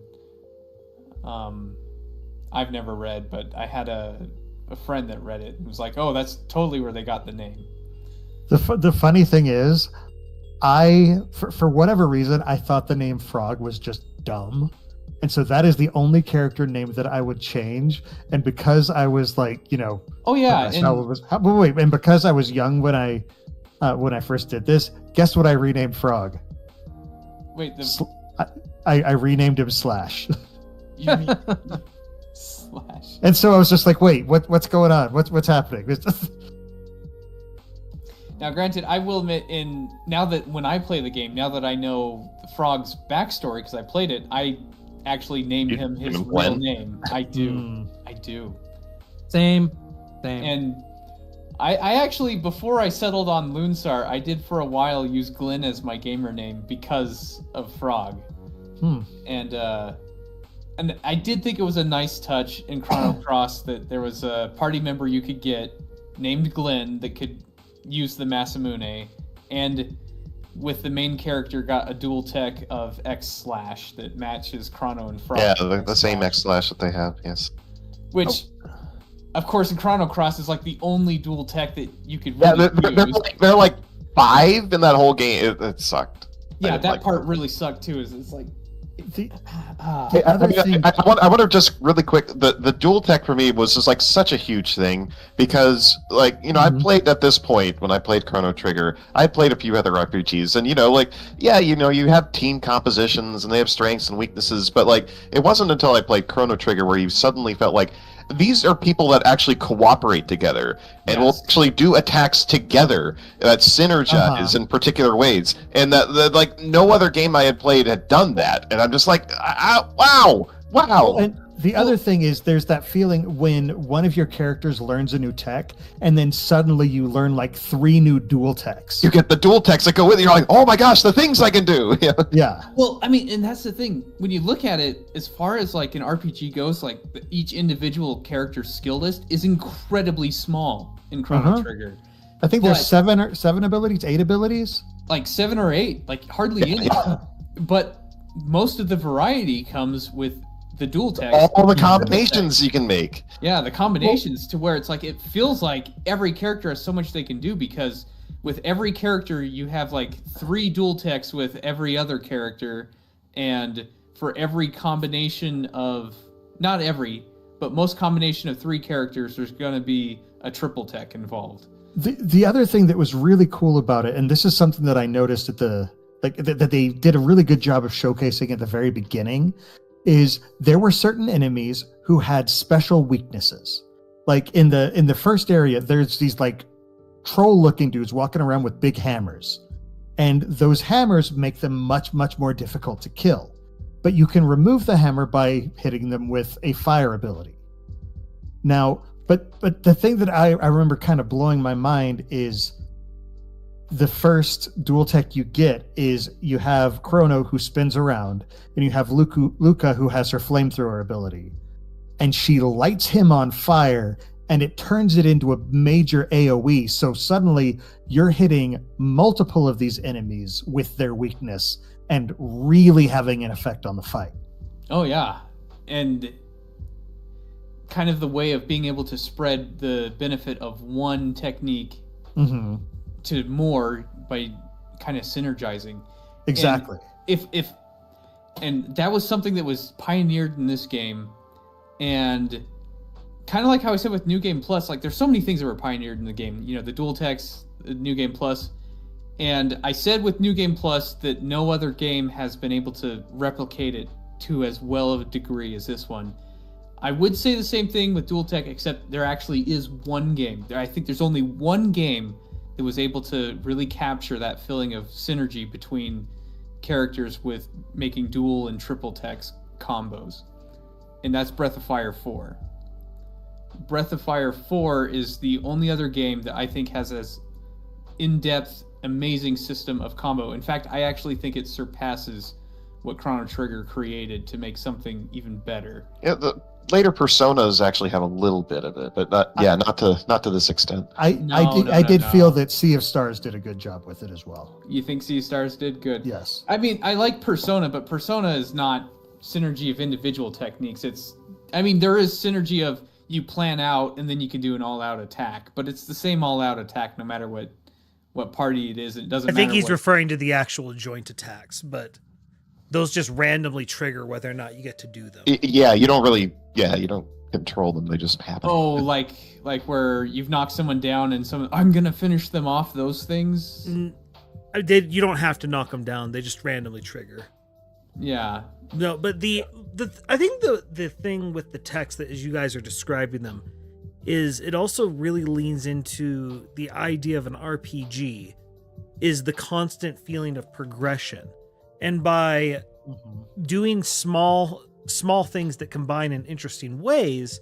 I've never read, but I had a friend that read it and was like, "Oh, that's totally where they got the name." The funny thing is, for whatever reason, I thought the name Frog was just dumb. And so that is the only character name that I would change. And because I was like, you know, Oh yeah, and because I was young when I first did this, guess what I renamed Frog? wait, I renamed him Slash. you mean Slash? And so I was just like, wait, what's going on? What's happening? Now, granted, I will admit, now that when I play the game, now that I know Frog's backstory because I played it, I actually named You him named his him real Glenn? name. I do. Hmm. I do. Same. And I actually, before I settled on Loonsar, I did for a while use Glenn as my gamer name because of Frog. And I did think it was a nice touch in Chrono Cross that there was a party member you could get named Glenn that could use the Masamune, and with the main character got a dual tech of X Slash that matches Chrono and Frog. yeah, the same X slash that they have. Yes. Which, of course, in Chrono Cross is like the only dual tech that you could Yeah, really use. they're like 5 in that whole game. It sucked. Yeah, didn't that like part that. really sucked too. Is it's like The I other thing- want to just really quick. The dual tech for me was just like such a huge thing because, like, you know, I played at this point when I played Chrono Trigger. I played a few other RPGs, and you know, like, yeah, you know, you have team compositions and they have strengths and weaknesses, but like, it wasn't until I played Chrono Trigger where you suddenly felt like these are people that actually cooperate together and will actually do attacks together that synergize in particular ways. And that like no other game I had played had done that. And I'm just like, wow. And the other thing is there's that feeling when one of your characters learns a new tech and then suddenly you learn like 3 new dual techs. You get the dual techs that go with it. You're like, oh my gosh, the things I can do. Yeah. Well, I mean, and that's the thing. When you look at it, as far as like an RPG goes, like each individual character's skill list is incredibly small in Chrono Trigger. I think there's 7 abilities, 8 abilities. Like 7 or 8, like hardly any. But most of the variety comes with the dual text. All the combinations you can make. Yeah, the combinations to where it's like it feels like every character has so much they can do, because with every character you have like 3 dual texts with every other character, and for every combination of, not every, but most combination of 3 characters, there's going to be a triple tech involved. The other thing that was really cool about it, and this is something that I noticed at that they did a really good job of showcasing at the very beginning, is there were certain enemies who had special weaknesses. Like in the first area, there's these like troll-looking dudes walking around with big hammers. And those hammers make them much, much more difficult to kill. But you can remove the hammer by hitting them with a fire ability. Now, but the thing that I remember kind of blowing my mind is the first dual tech you get is you have Chrono, who spins around, and you have Luca, who has her flamethrower ability. And she lights him on fire, and it turns it into a major AoE. So suddenly you're hitting multiple of these enemies with their weakness and really having an effect on the fight. Oh, yeah. And kind of the way of being able to spread the benefit of one technique to more by kind of synergizing. Exactly. And that was something that was pioneered in this game, and kind of like how I said with New Game Plus, like there's so many things that were pioneered in the game, you know, the dual text, the New Game Plus, and I said with New Game Plus that no other game has been able to replicate it to as well of a degree as this one. I would say the same thing with dual tech, except there actually is one game. I think there's only one game that was able to really capture that feeling of synergy between characters with making dual and triple text combos. And that's Breath of Fire 4. Breath of Fire 4 is the only other game that I think has as in-depth, amazing system of combo. In fact, I actually think it surpasses what Chrono Trigger created to make something even better. Yeah, the later Personas actually have a little bit of it, but not to this extent. I did feel that Sea of Stars did a good job with it as well. You think Sea of Stars did good? Yes. I mean, I like Persona, but Persona is not synergy of individual techniques. There is synergy of you plan out and then you can do an all-out attack, but it's the same all-out attack no matter what party it is. It doesn't matter. I think he's referring to the actual joint attacks, but those just randomly trigger whether or not you get to do them. You don't control them. They just happen. Oh, like where you've knocked someone down and I'm going to finish them off, those things? You don't have to knock them down. They just randomly trigger. Yeah. No, but I think the thing with the text that as you guys are describing them is it also really leans into the idea of an RPG is the constant feeling of progression. And by doing small things that combine in interesting ways,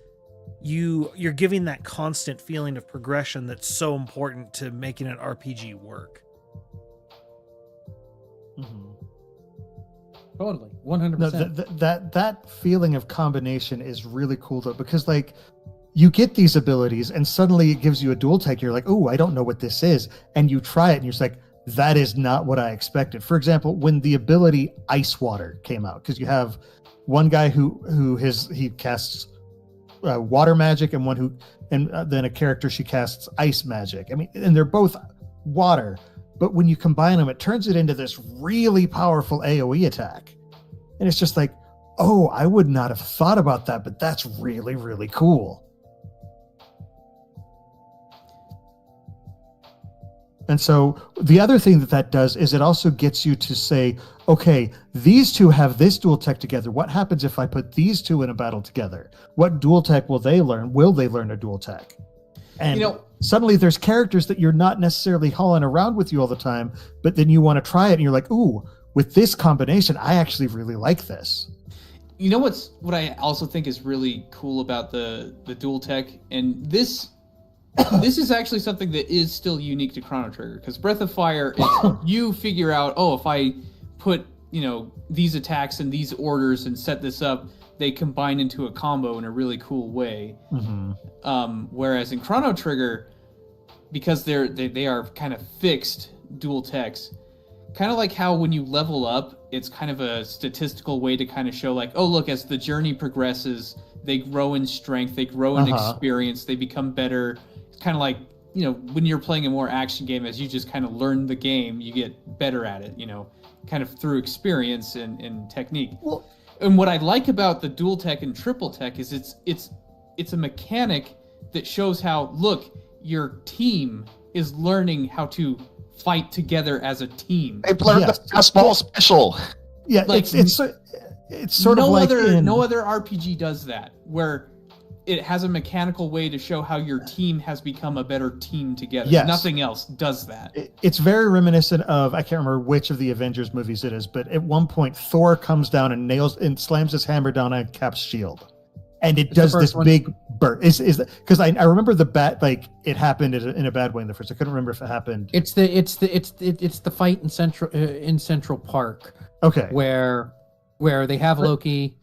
you're giving that constant feeling of progression that's so important to making an RPG work. Totally, 100%. No, that feeling of combination is really cool though, because like you get these abilities and suddenly it gives you a dual tech. You're like, oh, I don't know what this is, and you try it and you're just like, that is not what I expected. For example, when the ability Ice Water came out, because you have one guy who casts water magic, and then a character, she casts ice magic. I mean, and they're both water, but when you combine them, it turns it into this really powerful AoE attack. And it's just like, oh, I would not have thought about that, but that's really, really cool. And so the other thing that does is it also gets you to say, okay, these two have this dual tech together. What happens if I put these two in a battle together? What dual tech will they learn? Will they learn a dual tech? And suddenly there's characters that you're not necessarily hauling around with you all the time, but then you want to try it and you're like, ooh, with this combination, I actually really like this. You know what I also think is really cool about the dual tech, and this is actually something that is still unique to Chrono Trigger, because Breath of Fire, you figure out, if I put these attacks in these orders and set this up, they combine into a combo in a really cool way. Mm-hmm. Whereas in Chrono Trigger, because they are kind of fixed dual techs, kind of like how when you level up, it's kind of a statistical way to kind of show like, oh, look, as the journey progresses, they grow in strength, they grow in experience, they become better. It's kind of like, when you're playing a more action game, as you just kind of learn the game, you get better at it, kind of through experience and technique. Well, and what I like about the dual tech and triple tech is it's a mechanic that shows how, look, your team is learning how to fight together as a team. They've learned the fastball special. Yeah, like, it's sort of like no other RPG does that, where it has a mechanical way to show how your team has become a better team together. Yes. Nothing else does that. It's very reminiscent of, I can't remember which of the Avengers movies it is, but at one point Thor comes down and slams his hammer down on Cap's shield. And it does this big burst. Because I remember it happened in a bad way in the first. I couldn't remember if it happened. It's the fight in Central Park. Okay. Where they have Loki.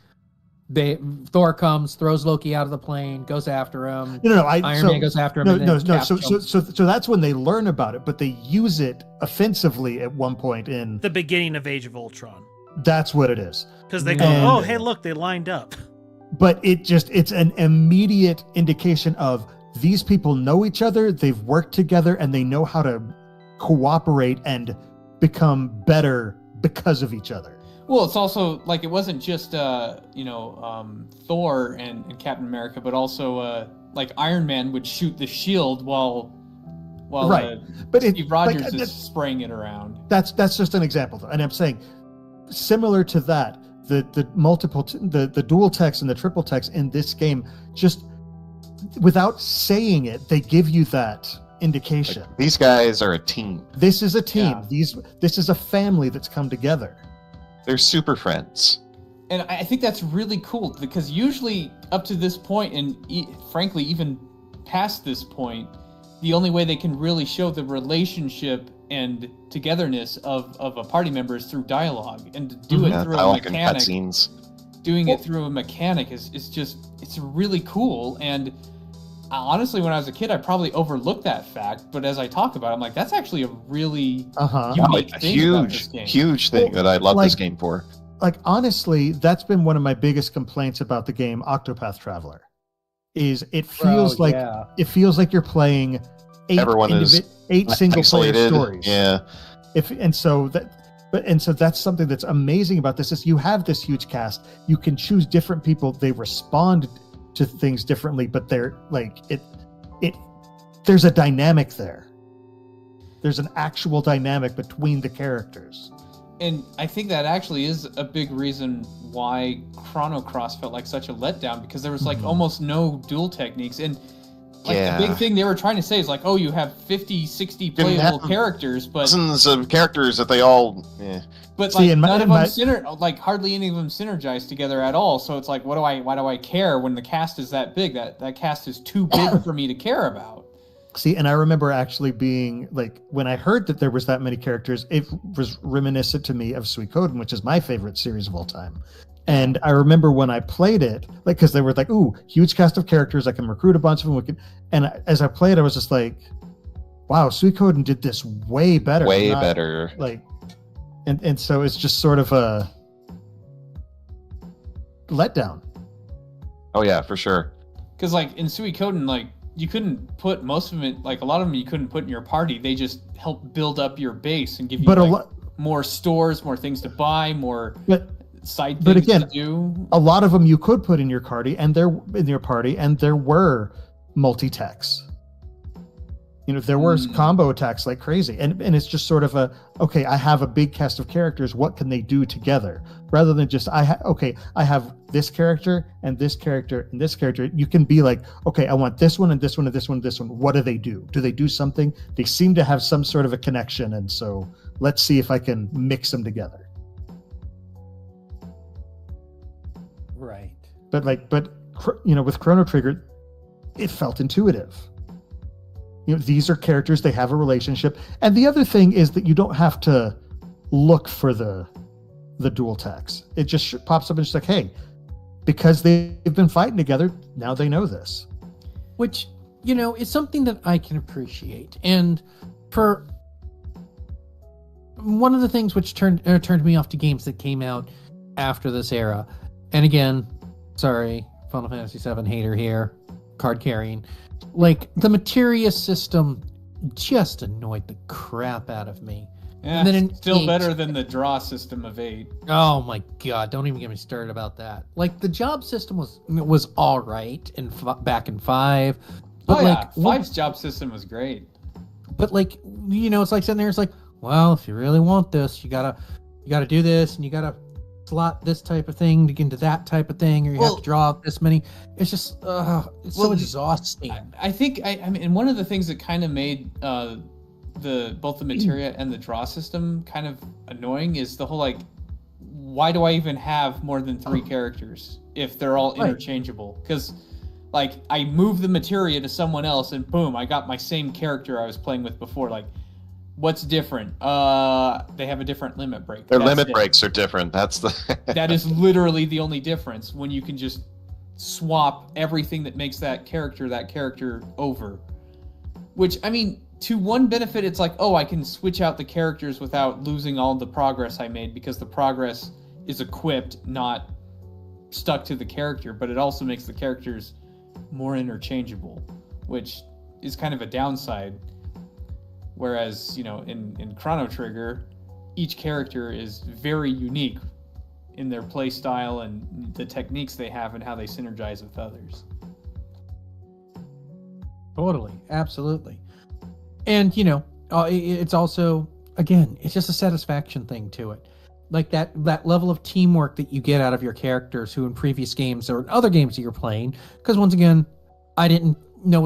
Thor comes, throws Loki out of the plane, goes after him. Iron Man goes after him. No. So that's when they learn about it, but they use it offensively at one point in the beginning of Age of Ultron. That's what it is. Because they go, hey, look, they lined up. But it's an immediate indication of these people know each other, they've worked together, and they know how to cooperate and become better because of each other. Well, it's also like it wasn't just Thor and Captain America, but also like Iron Man would shoot the shield while right. But Steve Rogers is spraying it around. That's just an example, though. And I'm saying similar to that, the multiple the dual techs and the triple techs in this game, just without saying it, they give you that indication. Like, these guys are a team. This is a team. Yeah. This is a family that's come together. They're super friends. And I think that's really cool, because usually up to this point, and frankly even past this point, the only way they can really show the relationship and togetherness of a party member is through dialogue, and to do it through a mechanic. Doing it through a mechanic is just, it's really cool. And honestly, when I was a kid, I probably overlooked that fact, but as I talk about it, I'm like, that's actually a really unique thing about this game. Huge thing that I love this game for. Like, honestly, that's been one of my biggest complaints about the game Octopath Traveler. Is it feels it feels like you're playing eight single player stories. Yeah. So that's something that's amazing about this, is you have this huge cast. You can choose different people. They respond to things differently, but they're like there's a dynamic there. There's an actual dynamic between the characters. And I think that actually is a big reason why Chrono Cross felt like such a letdown, because there was like almost no dual techniques. And like the big thing they were trying to say is like, oh, you have 50, 60 playable characters, but dozens of characters that they all but like none of them hardly any of them synergize together at all. So it's like, why do I care when the cast is that big? That cast is too big for me to care about. See, and I remember actually being like, when I heard that there was that many characters, it was reminiscent to me of Suikoden, which is my favorite series of all time. And I remember when I played it, like, because they were like, ooh, huge cast of characters, I can recruit a bunch of them. And as I played, I was just like, wow, Suikoden did this way better. Way better. Like, and so it's just sort of a letdown. Oh yeah, for sure. Because like in Suikoden, like, you couldn't put most of them, like a lot of them you couldn't put in your party. They just help build up your base and give you more stores, more things to buy, more side things to do. A lot of them you could put in your party, and there were multi-techs. There were combo attacks like crazy, and it's just sort of okay, I have a big cast of characters, what can they do together, rather than just I have this character and this character and this character. You can be like, okay, I want this one and this one and this one and this one. What do? Do they do something? They seem to have some sort of a connection, and so let's see if I can mix them together. Right. But with Chrono Trigger, it felt intuitive. These are characters, they have a relationship. And the other thing is that you don't have to look for the dual text. It just pops up and it's like, hey, because they've been fighting together, now they know this. Which, is something that I can appreciate. And for one of the things which turned me off to games that came out after this era, and again, sorry, Final Fantasy VII hater here, card carrying, like the materia system just annoyed the crap out of me. Yeah, and then still better than the draw system of 8. Oh my god, don't even get me started about that. Like the job system was all right back in 5. But 5's job system was great. But it's like sitting there, it's like, well, if you really want this, you gotta do this, and you gotta slot this type of thing to get into that type of thing, or you have to draw out this many. It's just it's so exhausting. I think I mean, one of the things that kind of made both the materia and the draw system kind of annoying is the whole why do I even have more than 3 characters if they're all interchangeable? Because I move the materia to someone else and boom, I got my same character I was playing with before. What's different? They have a different limit break. Their limit breaks are different. That's that is literally the only difference, when you can just swap everything that makes that character over. Which, I mean, to one benefit, it's like, oh, I can switch out the characters without losing all the progress I made, because the progress is equipped, not stuck to the character. But it also makes the characters more interchangeable, which is kind of a downside. Whereas, in Chrono Trigger, each character is very unique in their play style and the techniques they have and how they synergize with others. Totally. Absolutely. And, it's also, again, it's just a satisfaction thing to it. Like that level of teamwork that you get out of your characters who in previous games or other games that you're playing. Because once again, I didn't know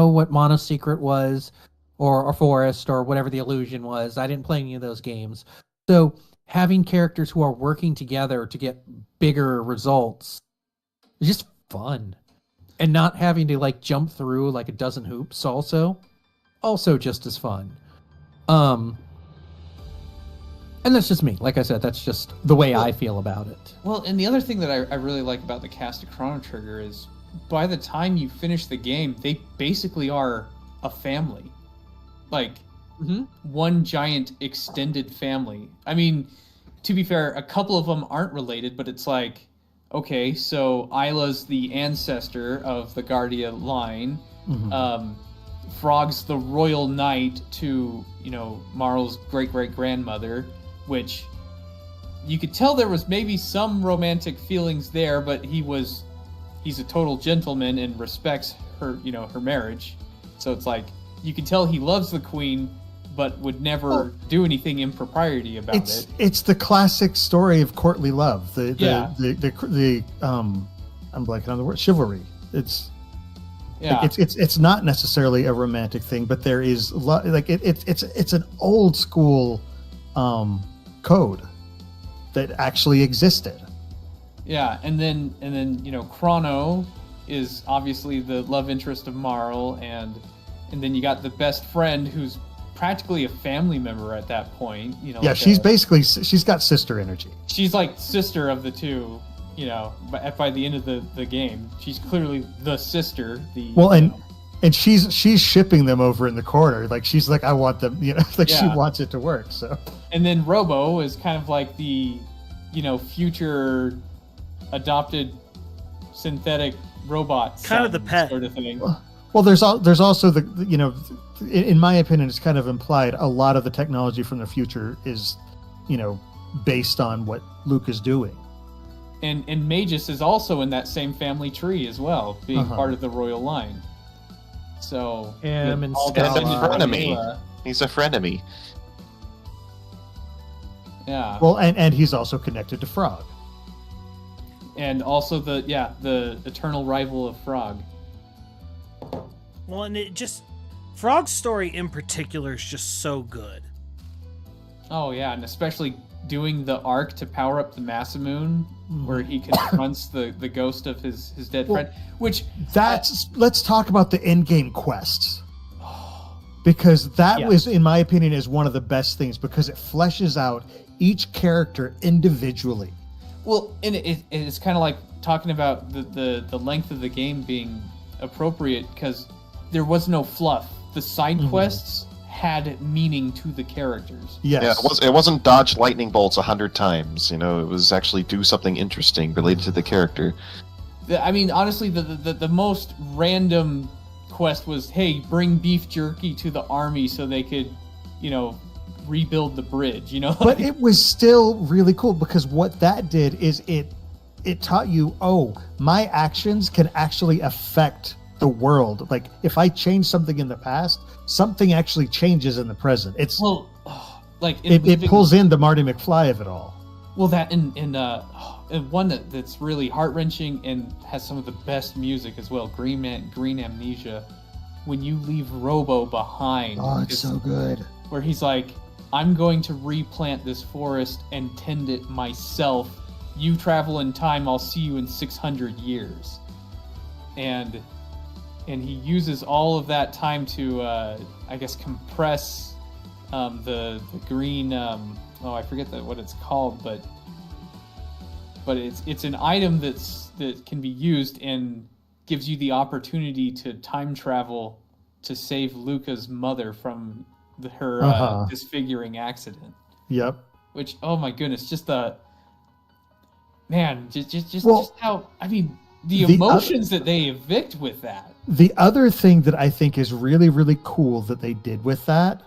what Mono's secret was, or Forest, or whatever the illusion was. I didn't play any of those games. So having characters who are working together to get bigger results is just fun. And not having to jump through a dozen hoops also just as fun. And that's just me. Like I said, that's just the way I feel about it. Well, and the other thing that I really like about the cast of Chrono Trigger is by the time you finish the game, they basically are a family. One giant extended family. I mean, to be fair, a couple of them aren't related, but it's okay, so Isla's the ancestor of the Guardia line. Frog's the royal knight to, Marl's great-great-grandmother, which you could tell there was maybe some romantic feelings there, but he's a total gentleman and respects her, her marriage. So it's you can tell he loves the queen, but would never do anything impropriety about it. It's the classic story of courtly love. The I'm blanking on the word, chivalry. It's not necessarily a romantic thing, but there is it's an old school code that actually existed. Yeah, and then Chrono is obviously the love interest of Marl, and then you got the best friend who's practically a family member at that point. She's got sister energy. She's sister of the two. By the end of the game, she's clearly the sister. And she's shipping them over in the corner. She's I want them. She wants it to work. So. And then Robo is kind of the, future adopted synthetic robot. Kind of the pet sort of thing. Well, there's also in my opinion, it's kind of implied a lot of the technology from the future is, based on what Luke is doing. And Magus is also in that same family tree as well, being part of the royal line. So Him with and all the Scala. extended Frenemy. vanilla- He's a frenemy. Yeah. Well, and he's also connected to Frog. And also the eternal rival of Frog. Well, and it just Frog's story in particular is just so good. Oh yeah, and especially doing the arc to power up the Masamune, where he confronts the ghost of his dead Well, friend. Which Let's talk about the in-game quests. Because that Yeah. was, in my opinion, is one of the best things because it fleshes out each character individually. well, and it's kind of like talking about the length of the game being appropriate because there was no fluff. The side quests had meaning to the characters. Yes. Yeah, it wasn't dodge lightning bolts 100 times. You know, it was actually do something interesting related to the character. I mean, honestly, the most random quest was, hey, bring beef jerky to the army so they could, rebuild the bridge. But it was still really cool because what that did is it taught you, oh, my actions can actually affect the world. Like if I change something in the past, something actually changes in the present. It's it pulls in the Marty McFly of it all. Well, that and one that's really heart wrenching and has some of the best music as well. Green Amnesia, when you leave Robo behind. Oh, it's so good. Where he's like, I'm going to replant this forest and tend it myself. You travel in time, I'll see you in 600 years. And he uses all of that time to, I guess, compress the green. I forget what it's called, but it's an item that can be used and gives you the opportunity to time travel to save Luca's mother from her disfiguring accident. Yep. Which, oh my goodness, just how, I mean, the emotions that they evict with that. The other thing that I think is really, really cool that they did with that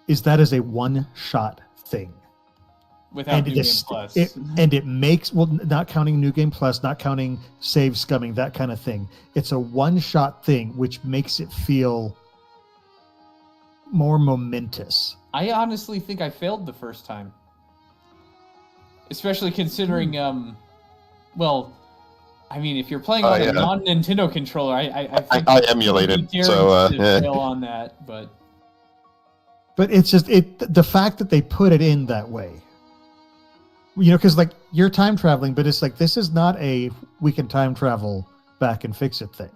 is a one-shot thing. Without New Game Plus. It makes, well, not counting New Game Plus, not counting save scumming, that kind of thing. It's a one-shot thing, which makes it feel more momentous. I honestly think I failed the first time. Especially considering, I mean, if you're playing on a non-Nintendo controller, I think I emulated, so to fail on that, but it's just the fact that they put it in that way. Because like you're time traveling, but it's like this is not a we can time travel back and fix it thing.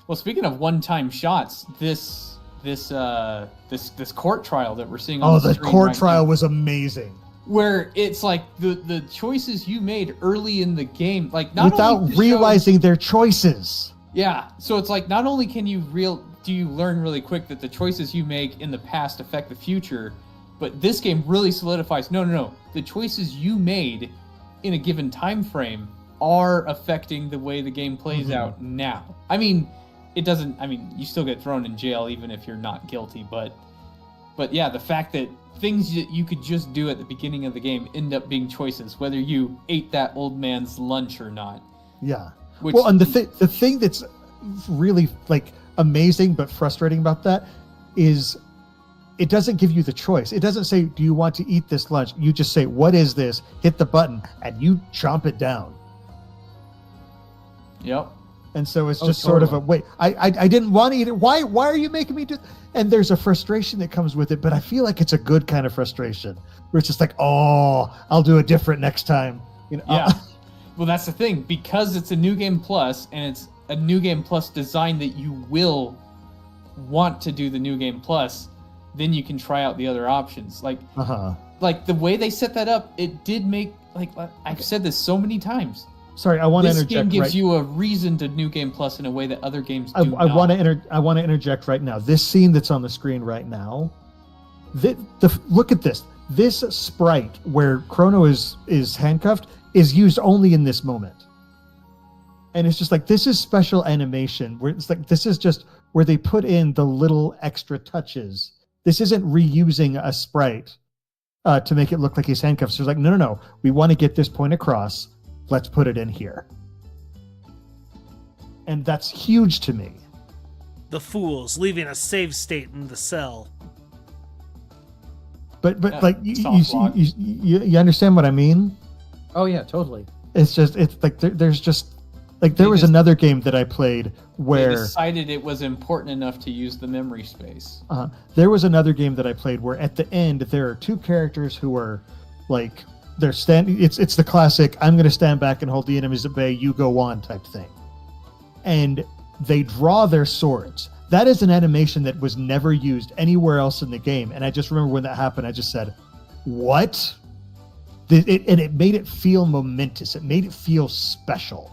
Well, speaking of one-time shots, this court trial that we're seeing on the screen court right trial now, was amazing. Where it's like the choices you made early in the game, like not without only realizing their choices. Yeah, so it's like not only can you learn really quick that the choices you make in the past affect the future, but this game really solidifies no, the choices you made in a given time frame are affecting the way the game plays out now. I mean, you still get thrown in jail even if you're not guilty, but yeah, the fact that things that you could just do at the beginning of the game end up being choices, whether you ate that old man's lunch or not. Yeah. And the thing that's really like amazing but frustrating about that is it doesn't give you the choice. It doesn't say, do you want to eat this lunch? You just say, what is this? Hit the button and you chomp it down. Yep. And so it's just sort of a wait. I didn't want to eat it. Why are you making me do? And there's a frustration that comes with it, but I feel like it's a good kind of frustration where it's just like, oh, I'll do it different next time. Yeah. Well, that's the thing, because it's a New Game Plus and it's a New Game Plus design that you will want to do the New Game Plus, then you can try out the other options. Like the way they set that up, it did make I've said this so many times. Sorry, I want to interject. This game gives you a reason to New Game Plus in a way that other games do not. I want to interject right now. This scene that's on the screen right now, look at this. This sprite where Chrono is handcuffed is used only in this moment. And it's just like, this is special animation where it's like, this is just where they put in the little extra touches. This isn't reusing a sprite to make it look like he's handcuffed. So it's like, no. We want to get this point across. Let's put it in here. And that's huge to me. the fools, leaving a save state in the cell. But Yeah, like soft lock. you understand what I mean? Oh yeah, totally. It's like there's just like there They was just- another game that I played They where decided it was important enough to use the memory space. there was another game that I played where at the end there are two characters who are like they're standing. It's the classic I'm going to stand back and hold the enemies at bay. You go on type thing, and they draw their swords. That is an animation that was never used anywhere else in the game. And I just remember when that happened, I just said, "What?" And it made it feel momentous. It made it feel special.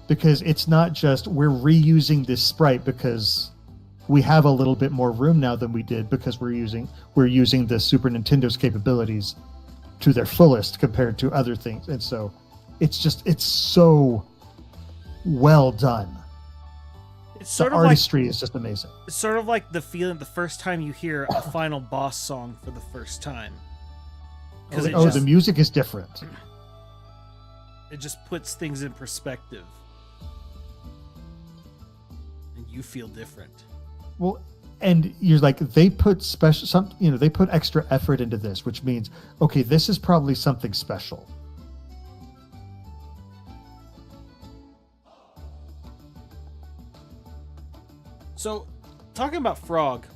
Because it's not just we're reusing this sprite because we have a little bit more room now than we did because we're using the Super Nintendo's capabilities to their fullest compared to other things. And so it's so well done. It's The sort of like artistry is just amazing. it's sort of like the feeling the first time you hear a final boss song for the first time. Because The music is different. it just puts things in perspective. And you feel different. Well, and you're like they put they put extra effort into this, which means okay, this is probably something special. So, talking about Frog,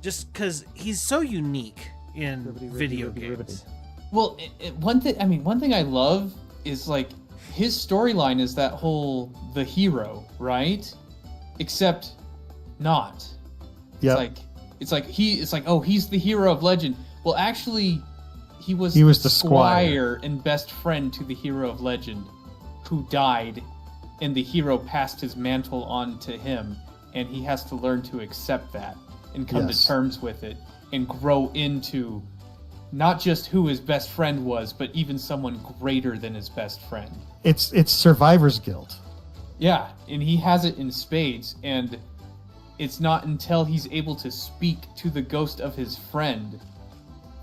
just because he's so unique in video games. Well, one thing I love is like his storyline is that whole the hero, right? Except not. Yeah. It's like oh, he's the hero of legend. Well, actually, he was the squire and best friend to the hero of legend who died, and the hero passed his mantle on to him, and he has to learn to accept that and come Yes. to terms with it and grow into not just who his best friend was, but even someone greater than his best friend. It's survivor's guilt. Yeah, and he has it in spades, and it's not until he's able to speak to the ghost of his friend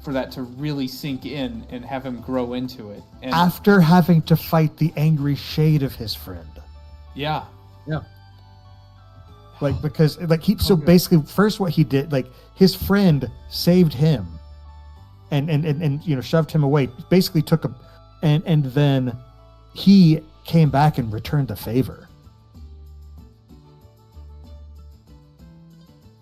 for that to really sink in and have him grow into it. And After having to fight the angry shade of his friend. yeah, Like because like basically first what he did, like his friend saved him and shoved him away, basically took him and then he came back and returned the favor.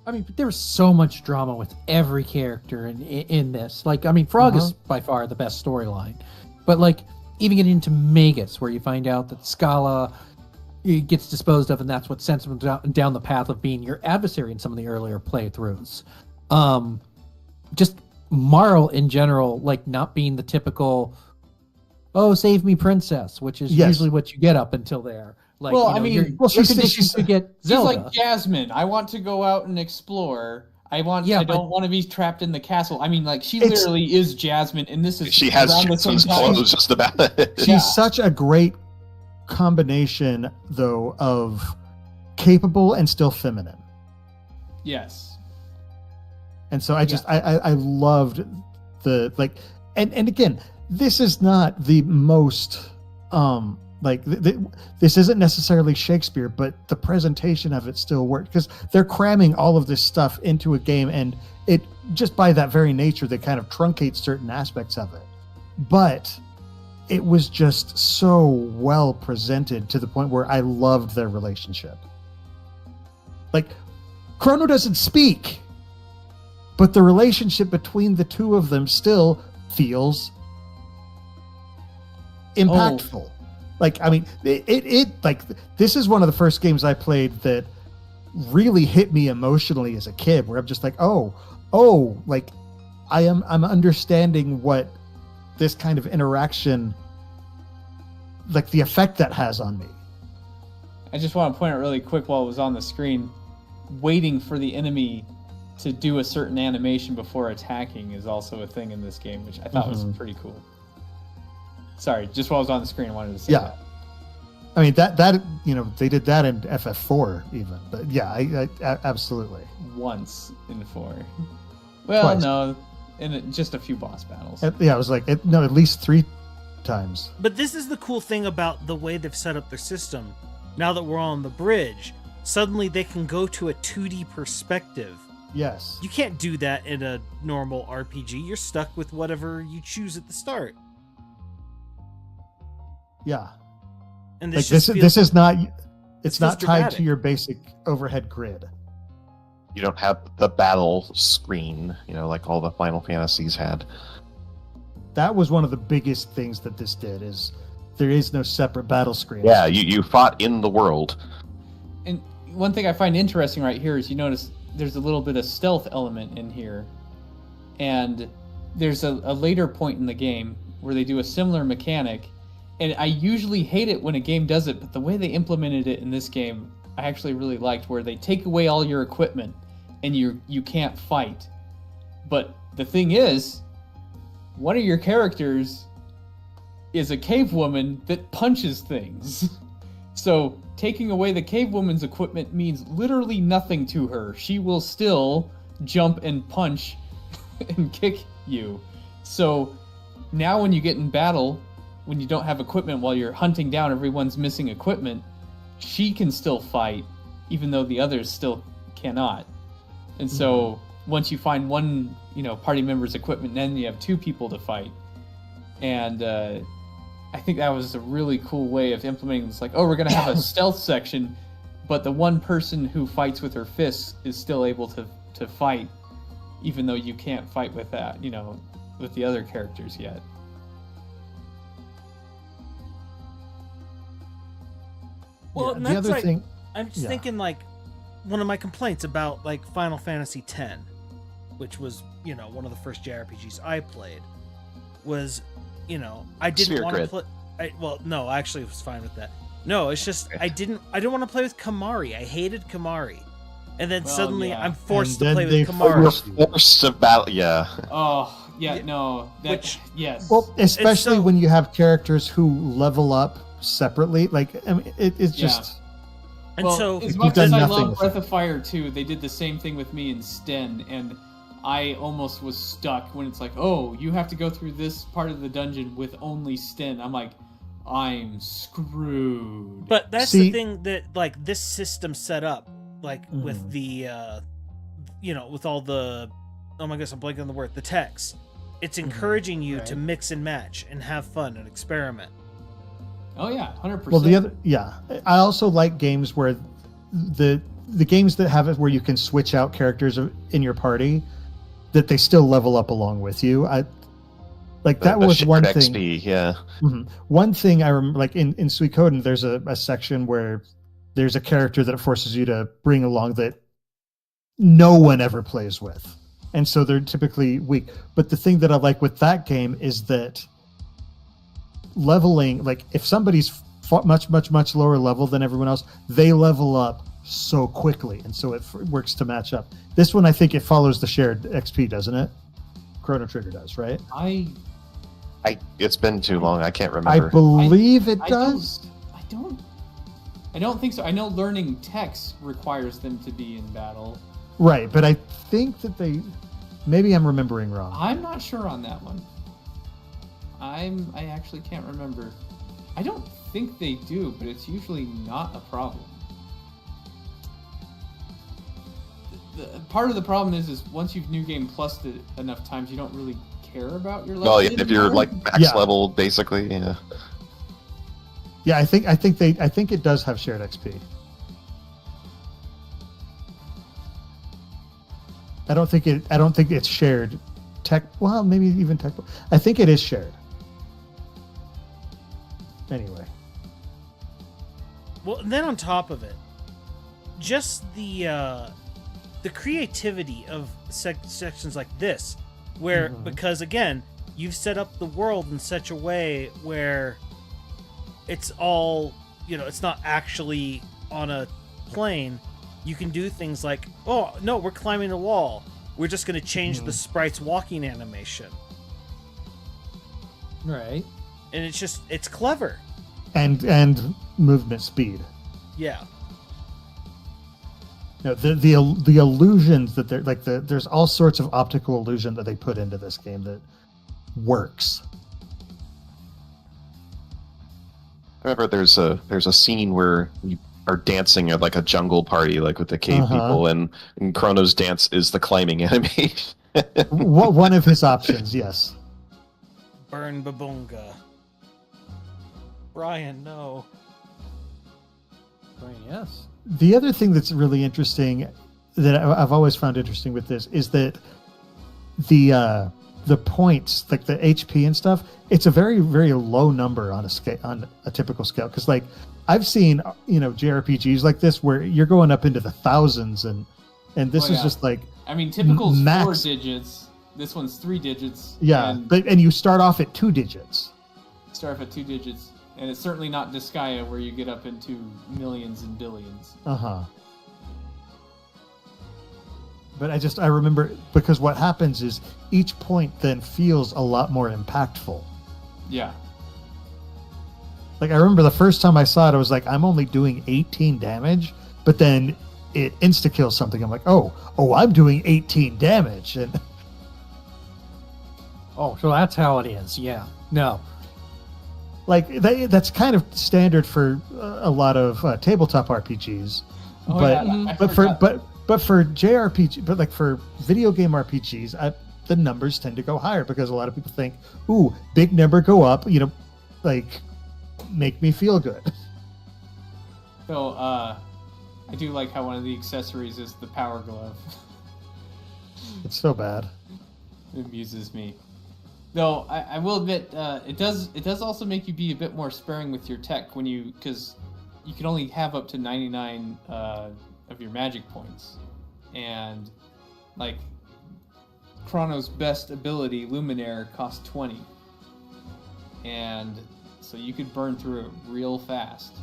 I mean, there was so much drama with every character in this. Like, I mean, Frog is by far the best storyline, but like even getting into Magus, where you find out that Scala gets disposed of, and that's what sends him down the path of being your adversary in some of the earlier playthroughs. Just Marl in general, like not being the typical, "Oh, save me, princess," which is Yes. usually what you get up until there. Like, Well, you know, I mean, you're she's- conditioned to get she's Zelda. like Jasmine. I want to go out and explore. I don't want to be trapped in the castle. I mean, like she It's- literally is Jasmine, and this is She has around the same Jasmine's time. clothes just about it. She's Yeah. such a great combination though of capable and still feminine. Yes. And so I loved the like and again, this is not the most this isn't necessarily Shakespeare, but the presentation of it still worked because they're cramming all of this stuff into a game, and it just by that very nature they kind of truncate certain aspects of it. But it was just so well presented to the point where I loved their relationship. Like Chrono doesn't speak, but the relationship between the two of them still feels impactful. Like, I mean, it like this is one of the first games I played that really hit me emotionally as a kid, where I'm just like, oh, like I'm understanding what this kind of interaction, like the effect that has on me. I just want to point out really quick while it was on the screen, waiting for the enemy to do a certain animation before attacking is also a thing in this game, which I thought was pretty cool. Sorry, just while I was on the screen, I wanted to say Yeah. that. I mean that they did that in FF4 even, but yeah, I absolutely. Once in 4. Well, Twice. no, in just a few boss battles. Yeah, I was like, at least 3 times. But this is the cool thing about the way they've set up their system. Now that we're on the bridge, suddenly they can go to a 2D perspective. Yes. You can't do that in a normal RPG. You're stuck with whatever you choose at the start. Yeah. And Like this is not. It's not tied dramatic to your basic overhead grid. You don't have the battle screen, like all the Final Fantasies had. That was one of the biggest things that this did, is there is no separate battle screen. Yeah, you fought in the world. And one thing I find interesting right here is you notice there's a little bit of stealth element in here. And there's a later point in the game where they do a similar mechanic. And I usually hate it when a game does it, but the way they implemented it in this game, I actually really liked, where they take away all your equipment and you can't fight. But the thing is, one of your characters is a cave woman that punches things. So taking away the cave woman's equipment means literally nothing to her. She will still jump and punch and kick you. So now when you get in battle, when you don't have equipment while you're hunting down everyone's missing equipment, she can still fight, even though the others still cannot. And so once you find one, party member's equipment, then you have two people to fight. And I think that was a really cool way of implementing this. Like, oh, we're going to have a stealth section, but the one person who fights with her fists is still able to fight, even though you can't fight with that, with the other characters yet. Well, Yeah, and the that's other like, thing. I'm just yeah. thinking, like, one of my complaints about, like, Final Fantasy X, which was, one of the first JRPGs I played, was, I didn't Sphere want to Grid. play. Well, no, I actually was fine with that. No, it's just I didn't want to play with Kamari. I hated Kamari, and then Well, suddenly yeah. I'm forced And to play then with they Kamari. You're forced to battle. Yeah. Oh, yeah, Yeah, no. Yes. Well, especially so- when you have characters who level up separately. Like, I mean, it's just. And well, so as You've much done as I nothing love with Breath of Fire 2, they did the same thing with me in Sten, and I almost was stuck when it's like, oh, you have to go through this part of the dungeon with only Sten. I'm like, I'm screwed. But that's See- the thing that, like, this system set up, like, with the, with all the, oh my gosh, I'm blanking on the word, the text. It's encouraging you to Right. mix and match and have fun and experiment. Oh yeah, 100%. Well, I also like games where the games that have it where you can switch out characters in your party, that they still level up along with you. That was shared one XP, thing. yeah. One thing I remember, like in Suikoden, there's a section where there's a character that it forces you to bring along that no one ever plays with, and so they're typically weak. But the thing that I like with that game is that leveling, like if somebody's much lower level than everyone else, they level up so quickly, and so it works to match up. This one, I think it follows the shared XP, doesn't it? Chrono Trigger does, right? It's been too long. I can't I remember. believe it I does. I don't think so. I know learning text requires them to be in battle. Right, but I think that maybe I'm remembering wrong. I'm not sure on that one. I actually can't remember. I don't think they do, but it's usually not a problem. Part of the problem is once you've New Game Plused it enough times, you don't really care about your level. Oh, yeah, if you're like max Yeah. level, basically, yeah. Yeah, I think it does have shared XP. I don't think it's shared well, maybe even tech. I think it is shared. Anyway. Well, and then on top of it, just the creativity of sections like this, where because again, you've set up the world in such a way where it's all, it's not actually on a plane. You can do things like, oh no, we're climbing a wall. We're just going to change the sprite's walking animation. Right. And it's clever. And movement speed. Yeah. No, the illusions that they're like there's all sorts of optical illusion that they put into this game that works. I remember there's a scene where you are dancing at like a jungle party, like with the cave people, and Chrono's dance is the climbing enemy. One of his options, yes. Burn Babunga. Brian, no. Right, yes. The other thing that's really interesting, that I've always found interesting with this, is that the points, like the HP and stuff, it's a very, very low number on a scale, on a typical scale. Because like I've seen, JRPGs like this where you're going up into the thousands, and this is just like, I mean, typical's max. 4 digits. This one's 3 digits. Yeah, and you start off at 2 digits. Start off at 2 digits, and it's certainly not Disgaea where you get up into millions and billions. But I remember, because what happens is each point then feels a lot more impactful. Yeah. Like I remember the first time I saw it, I was like, I'm only doing 18 damage, but then it insta kills something. I'm like, oh, I'm doing 18 damage, and Oh, so that's how it is. Yeah. No. like that's kind of standard for a lot of tabletop RPGs. Oh, but yeah, I but forgot. for JRPG, but like for video game RPGs, the numbers tend to go higher because a lot of people think, ooh, big number, go up, like make me feel good. So, I do like how one of the accessories is the power glove. It's so bad. It amuses me. Though I will admit, it does also make you be a bit more sparing with your tech because you can only have up to 99 of your magic points, and like Chrono's best ability, Luminaire, costs 20, and so you could burn through it real fast.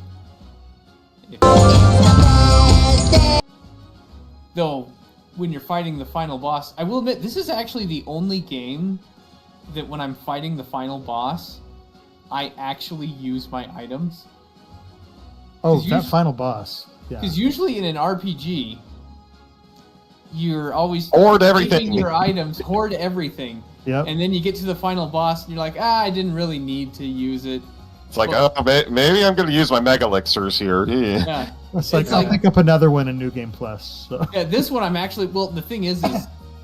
Though, when you're fighting the final boss, I will admit, this is actually the only game that when I'm fighting the final boss, I actually use my items. Oh, that final boss. Yeah. Because usually in an RPG, you're always Hoard everything. saving your items, hoard everything. Yep. And then you get to the final boss and you're like, I didn't really need to use it. It's like, maybe I'm going to use my mega elixirs here. Yeah. Yeah. It's like, It's I'll like- pick up another one in New Game Plus. So. Yeah, this one I'm actually, well, the thing is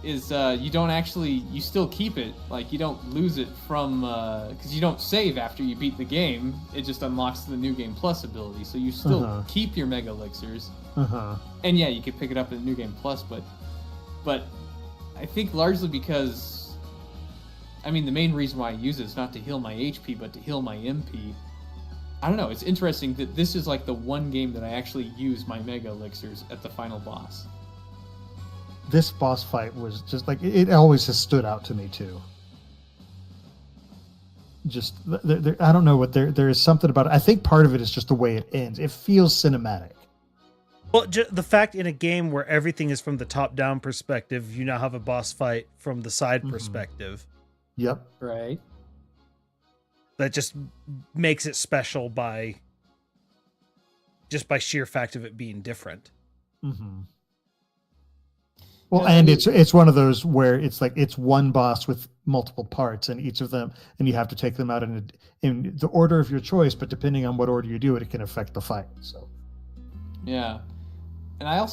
you don't actually, you still keep it, like you don't lose it from, because you don't save after you beat the game, it just unlocks the New Game Plus ability, so you still keep your mega elixirs, and yeah, you can pick it up in the New Game Plus, but I think largely because, I mean, the main reason why I use it is not to heal my HP, but to heal my MP. I don't know, it's interesting that this is like the one game that I actually use my mega elixirs at the final boss. This boss fight was just like, it always has stood out to me too. Just, I don't know what there is something about it. I think part of it is just the way it ends. It feels cinematic. Well, the fact in a game where everything is from the top-down perspective, you now have a boss fight from the side perspective. Yep. Right. That just makes it special by sheer fact of it being different. Well, and it's one of those where it's like it's one boss with multiple parts, and each of them, and you have to take them out in the order of your choice. But depending on what order you do it, it can affect the fight. So, yeah, and I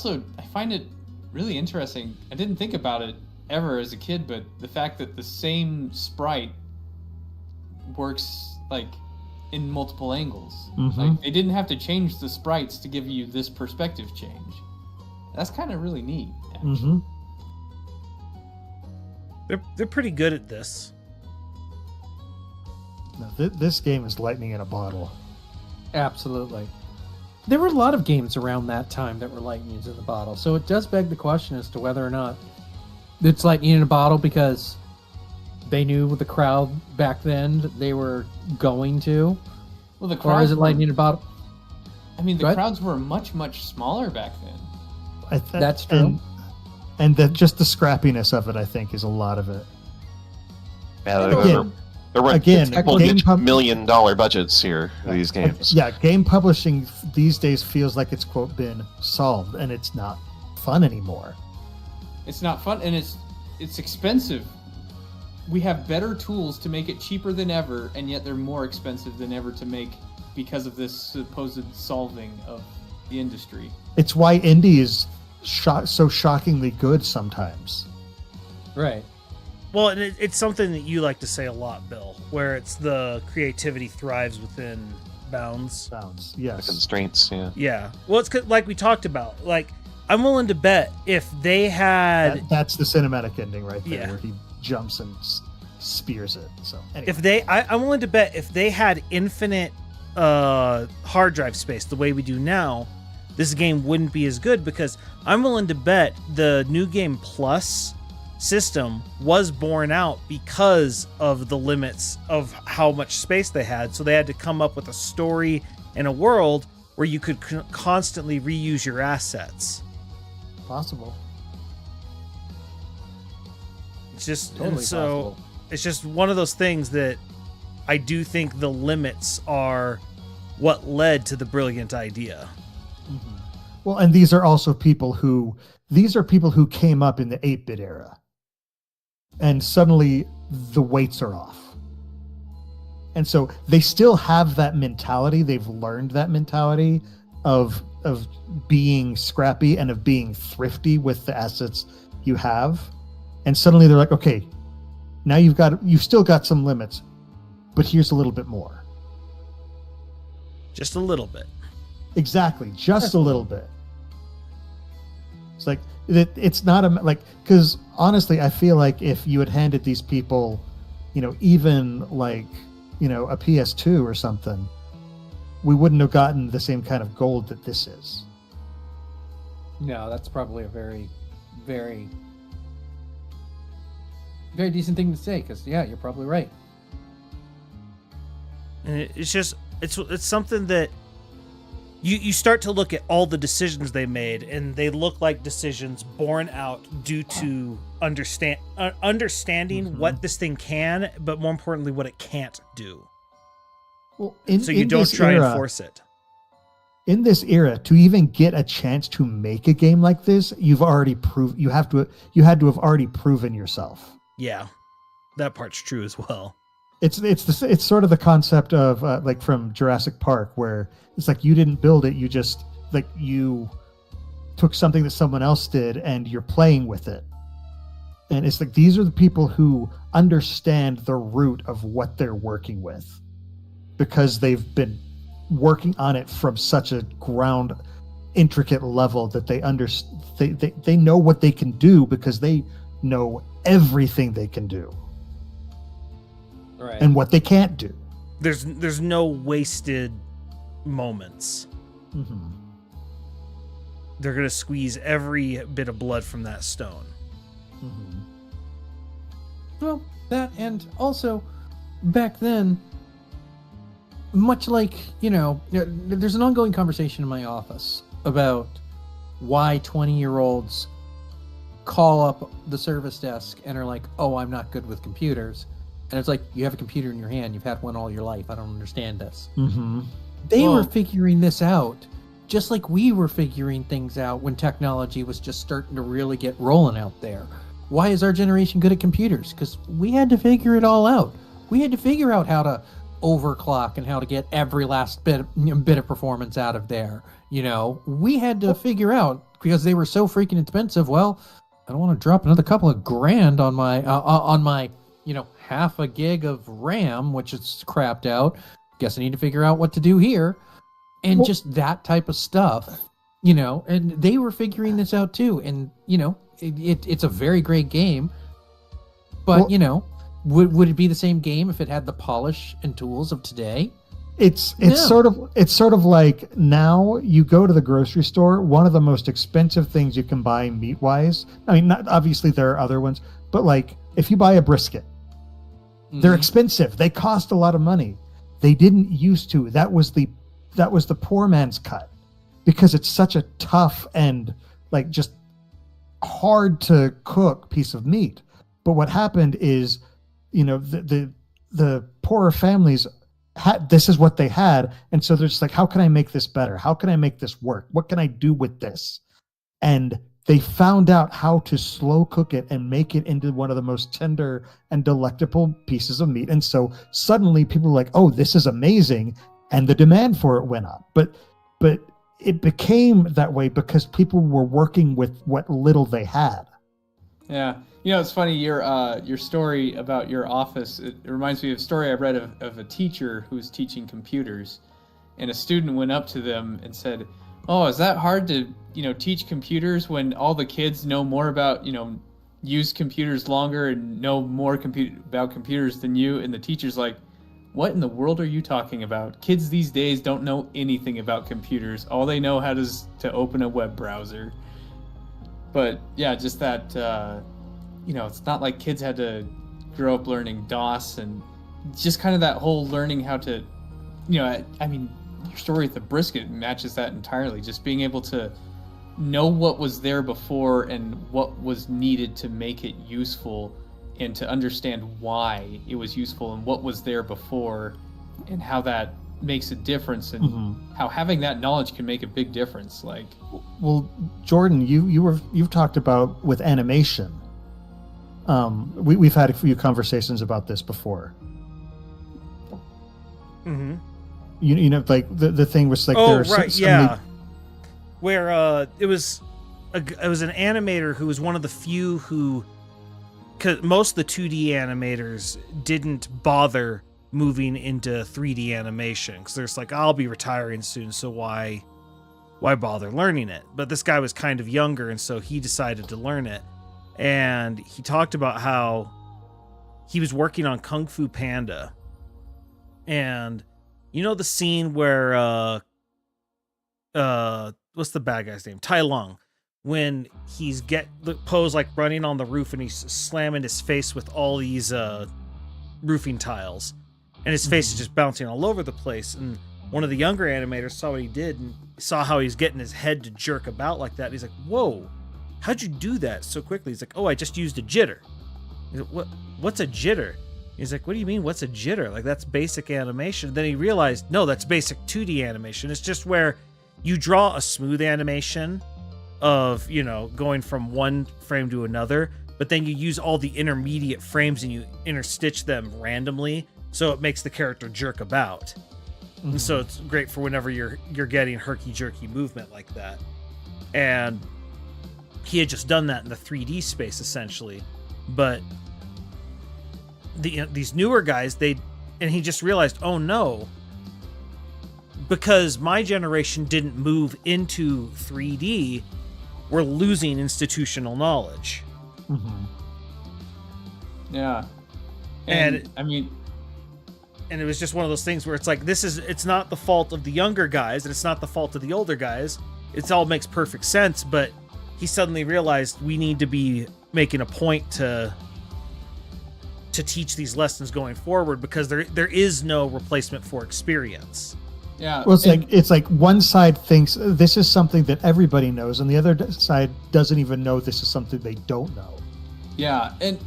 find it really interesting. I didn't think about it ever as a kid, but the fact that the same sprite works like in multiple angles. Like they didn't have to change the sprites to give you this perspective change. That's kind of really neat. They're pretty good at this. no, this game is lightning in a bottle. Absolutely. There were a lot of games around that time that were lightnings in the bottle, so it does beg the question as to whether or not it's lightning in a bottle because they knew the crowd back then that they were going to, Well, the or crowds is it lightning in a bottle? I mean, Go the ahead. crowds were much, much smaller back then. That's true. And just the scrappiness of it, I think, is a lot of it. Yeah, Again, there were again, $1 million budgets here for these games. Yeah, game publishing these days feels like it's, quote, been solved, and it's not fun anymore. It's not fun, and it's expensive. We have better tools to make it cheaper than ever, and yet they're more expensive than ever to make because of this supposed solving of the industry. It's why indie is so shockingly good sometimes. Right. Well, and it's something that you like to say a lot, Bill, where it's the creativity thrives within bounds. Sounds, The yes. constraints, yeah. Yeah. Well, it's like we talked about. Like, I'm willing to bet if they had, That's the cinematic ending right there, Yeah. where he jumps and spears it. So anyway. if they, I'm willing to bet if they had infinite hard drive space the way we do now, this game wouldn't be as good, because I'm willing to bet the New Game Plus system was born out because of the limits of how much space they had. So they had to come up with a story and a world where you could constantly reuse your assets. Possible. It's just Totally and so possible. it's just one of those things that I do think the limits are what led to the brilliant idea. Mm-hmm. Well, and these are also people who came up in the 8-bit era. And suddenly the weights are off. And so they still have that mentality. They've learned that mentality of being scrappy and of being thrifty with the assets you have. And suddenly they're like, okay, now you've still got some limits, but here's a little bit more. Just a little bit. Exactly, just a little bit. It's like it's not because honestly, I feel like if you had handed these people, even a PS2 or something, we wouldn't have gotten the same kind of gold that this is. No, that's probably a very, very, very decent thing to say. Because yeah, you're probably right. And it's just it's something that you start to look at all the decisions they made, and they look like decisions born out due to understanding Mm-hmm. what this thing can, but more importantly, what it can't do. Well, So you don't try and force it. In this era, to even get a chance to make a game like this, you've already proved you had to have already proven yourself. Yeah, that part's true as well. It's sort of the concept of like from Jurassic Park, where it's like you didn't build it, you just you took something that someone else did and you're playing with it. And it's like these are the people who understand the root of what they're working with, because they've been working on it from such a ground intricate level that they know what they can do, because they know everything they can do. Right. And what they can't do. There's no wasted moments. Mm-hmm. They're gonna squeeze every bit of blood from that stone. Mm-hmm. Well, that, and also back then, much like, there's an ongoing conversation in my office about why 20-year-olds call up the service desk and are like, oh, I'm not good with computers. And it's like, you have a computer in your hand. You've had one all your life. I don't understand this. Mm-hmm. They were figuring this out just like we were figuring things out when technology was just starting to really get rolling out there. Why is our generation good at computers? Because we had to figure it all out. We had to figure out how to overclock and how to get every last bit of performance out of there. We had to figure out, because they were so freaking expensive. Well, I don't want to drop another couple of grand on my half a gig of RAM, which is crapped out. Guess I need to figure out what to do here. And just that type of stuff, and they were figuring this out too. And, it's a very great game, but, would it be the same game if it had the polish and tools of today? It's sort of like, now you go to the grocery store, one of the most expensive things you can buy meat wise. I mean, not obviously there are other ones, but like if you buy a brisket, they're expensive. They cost a lot of money. They didn't used to. That was the poor man's cut, because it's such a tough and like just hard to cook piece of meat. But what happened is, the poorer families this is what they had, and so they're just like, how can I make this better? How can I make this work? What can I do with this? And they found out how to slow cook it and make it into one of the most tender and delectable pieces of meat. And so suddenly people were like, oh, this is amazing, and the demand for it went up. But it became that way because people were working with what little they had. Yeah. You know, it's funny, your story about your office, it reminds me of a story I read of a teacher who was teaching computers, and a student went up to them and said, "Oh, is that hard to, teach computers when all the kids know more about, use computers longer and know more about computers than you?" And the teacher's like, "What in the world are you talking about? Kids these days don't know anything about computers. All they know how to open a web browser." But yeah, just that, it's not like kids had to grow up learning DOS, and just kind of that whole learning how to, your story with the brisket matches that entirely. Just being able to know what was there before and what was needed to make it useful, and to understand why it was useful and what was there before and how that makes a difference, and how having that knowledge can make a big difference. Like, well, Jordan, you've talked about with animation. We've had a few conversations about this before. Mm-hmm. Like the thing was like, where it was an animator who was one of the few who, because most of the 2D animators didn't bother moving into 3D animation, because there's like, I'll be retiring soon, so why bother learning it? But this guy was kind of younger, and so he decided to learn it. And he talked about how he was working on Kung Fu Panda, and the scene where what's the bad guy's name? Tai Lung, when he's Poe's like running on the roof and he's slamming his face with all these roofing tiles, and his face is just bouncing all over the place. And one of the younger animators saw what he did and saw how he's getting his head to jerk about like that. And he's like, "Whoa, how'd you do that so quickly?" He's like, "Oh, I just used a jitter." He's like, what's a jitter? He's like, "What do you mean, what's a jitter? Like, that's basic animation." Then he realized, no, that's basic 2D animation. It's just where you draw a smooth animation of, going from one frame to another, but then you use all the intermediate frames and you interstitch them randomly, so it makes the character jerk about. And so it's great for whenever you're getting herky-jerky movement like that. And he had just done that in the 3D space, essentially. But these newer guys, and he just realized, oh no, because my generation didn't move into 3D, we're losing institutional knowledge. Yeah. And I mean, and it was just one of those things where it's like, it's not the fault of the younger guys, and it's not the fault of the older guys. It all makes perfect sense, but he suddenly realized we need to be making a point to teach these lessons going forward, because there is no replacement for experience. Yeah. Well, it's like one side thinks this is something that everybody knows, and the other side doesn't even know this is something they don't know. Yeah, and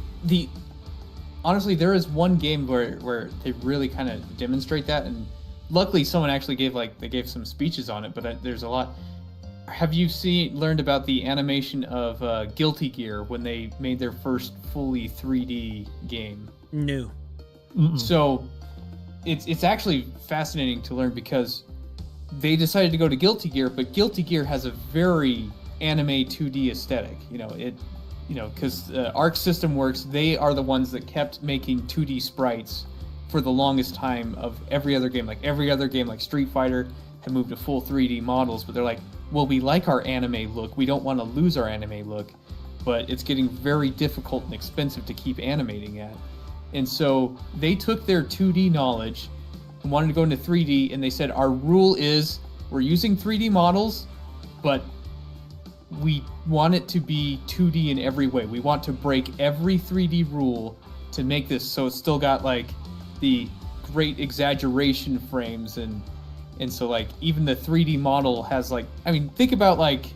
honestly, there is one game where they really kind of demonstrate that, and luckily someone actually gave some speeches on it, but there's a lot. Have you learned about the animation of Guilty Gear when they made their first fully 3D game? No. So it's actually fascinating to learn, because they decided to go to Guilty Gear, but Guilty Gear has a very anime 2D aesthetic. Because Arc System Works, they are the ones that kept making 2D sprites for the longest time of every other game. Like every other game, like Street Fighter, had moved to full 3D models, but they're like, well, we like our anime look. We don't want to lose our anime look, but it's getting very difficult and expensive to keep animating at. And so they took their 2D knowledge and wanted to go into 3D, and they said, our rule is we're using 3D models, but we want it to be 2D in every way. We want to break every 3D rule to make this so it's still got like the great exaggeration frames, and so like even the 3D model has like, I mean, think about like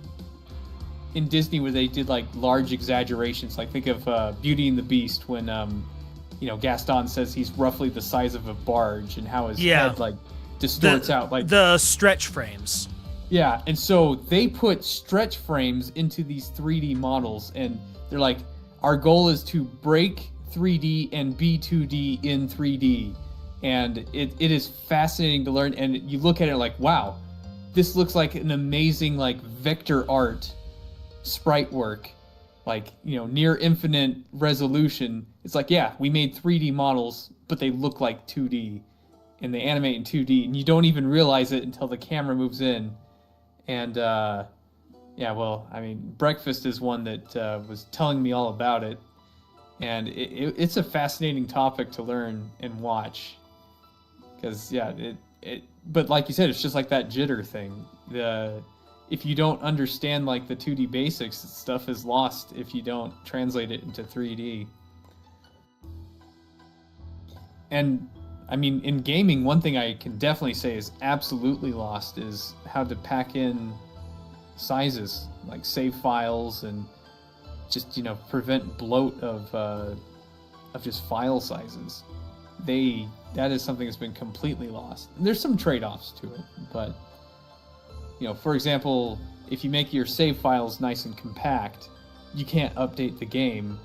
in Disney where they did like large exaggerations. Like think of Beauty and the Beast when Gaston says he's roughly the size of a barge, and how his head like distorts out, like the stretch frames. Yeah, and so they put stretch frames into these 3D models, and they're like, our goal is to break 3D and be 2D in 3D. And it is fascinating to learn, and you look at it like, wow, this looks like an amazing like vector art sprite work, like, you know, near infinite resolution. It's like, yeah, we made 3D models, but they look like 2D, and they animate in 2D, and you don't even realize it until the camera moves in. And yeah, well, I mean, Breakfast is one that was telling me all about it, and it's a fascinating topic to learn and watch, because yeah, but like you said, it's just like that jitter thing. If you don't understand like the 2D basics, stuff is lost if you don't translate it into 3D. And I mean, in gaming, one thing I can definitely say is absolutely lost is how to pack in sizes, like save files, and just, you know, prevent bloat of just file sizes. That is something that's been completely lost. There's some trade-offs to it, but, you know, for example, if you make your save files nice and compact, you can't update the game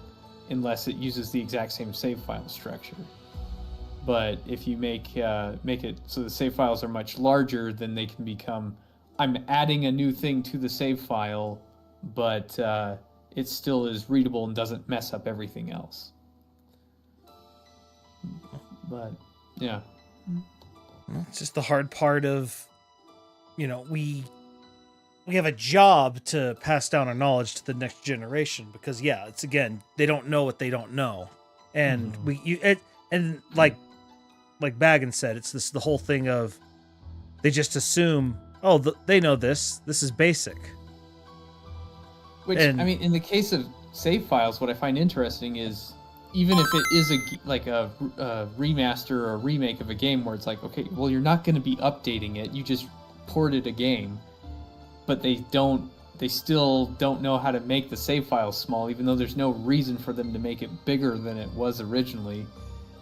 unless it uses the exact same save file structure. But if you make it so the save files are much larger, then they can become, I'm adding a new thing to the save file, but it still is readable and doesn't mess up everything else. But yeah, It's just the hard part of, you know, we have a job to pass down our knowledge to the next generation, because yeah, it's, again, they don't know what they don't know, and and like Baggins said, it's the whole thing of they just assume, oh, they know this is basic. Which, I mean, in the case of save files, what I find interesting is, even if it is a remaster or a remake of a game where it's like, okay, well, you're not going to be updating it, you just ported a game, but they still don't know how to make the save file small, even though there's no reason for them to make it bigger than it was originally,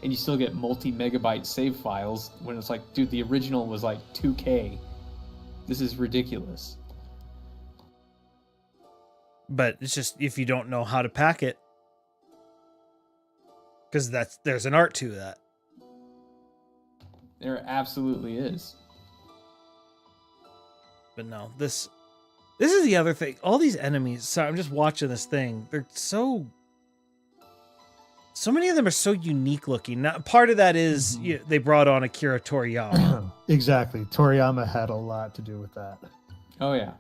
and you still get multi-megabyte save files when it's like, dude, the original was like 2K. This is ridiculous. But it's just, if you don't know how to pack it, because there's an art to that. There absolutely is. But no, this is the other thing. All these enemies. So I'm just watching this thing. They're so many of them are so unique looking. Now, part of that is they brought on Akira Toriyama. Exactly. Toriyama had a lot to do with that. Oh yeah.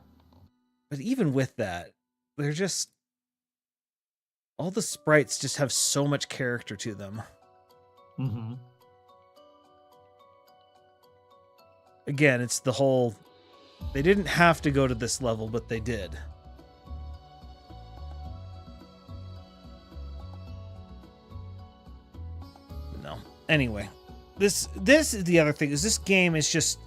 But even with that, they're just, all the sprites just have so much character to them. Mm-hmm. Again, it's the whole, they didn't have to go to this level, but they did. No. Anyway, this is the other thing, is this game is just,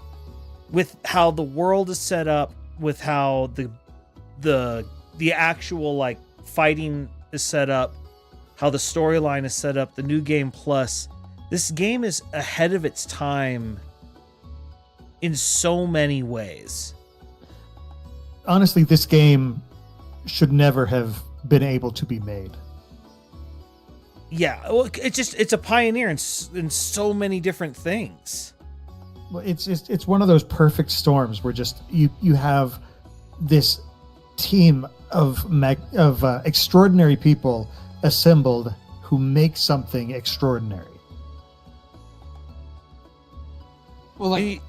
with how the world is set up, with how the actual like fighting is set up, how the storyline is set up, the new game plus, this game is ahead of its time in so many ways. Honestly, this game should never have been able to be made. Yeah, well, it's a pioneer in so many different things. Well, it's one of those perfect storms where just you have this team of extraordinary people assembled who make something extraordinary. Well, like,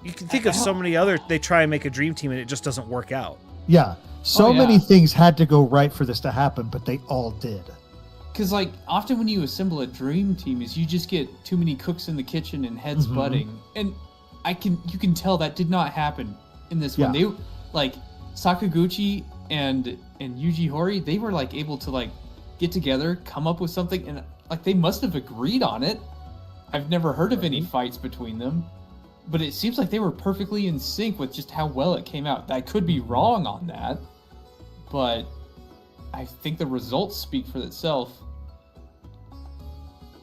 you can think of so many other, they try and make a dream team and it just doesn't work out. Yeah. Many things had to go right for this to happen, but they all did. Because, like, often when you assemble a dream team is you just get too many cooks in the kitchen and heads butting. And you can tell that did not happen in this one. They, like, Sakaguchi and Yuji Horii, they were, like, able to, like, get together, come up with something, and, like, they must have agreed on it. I've never heard of any fights between them. But it seems like they were perfectly in sync with just how well it came out. I could be wrong on that, but I think the results speak for itself.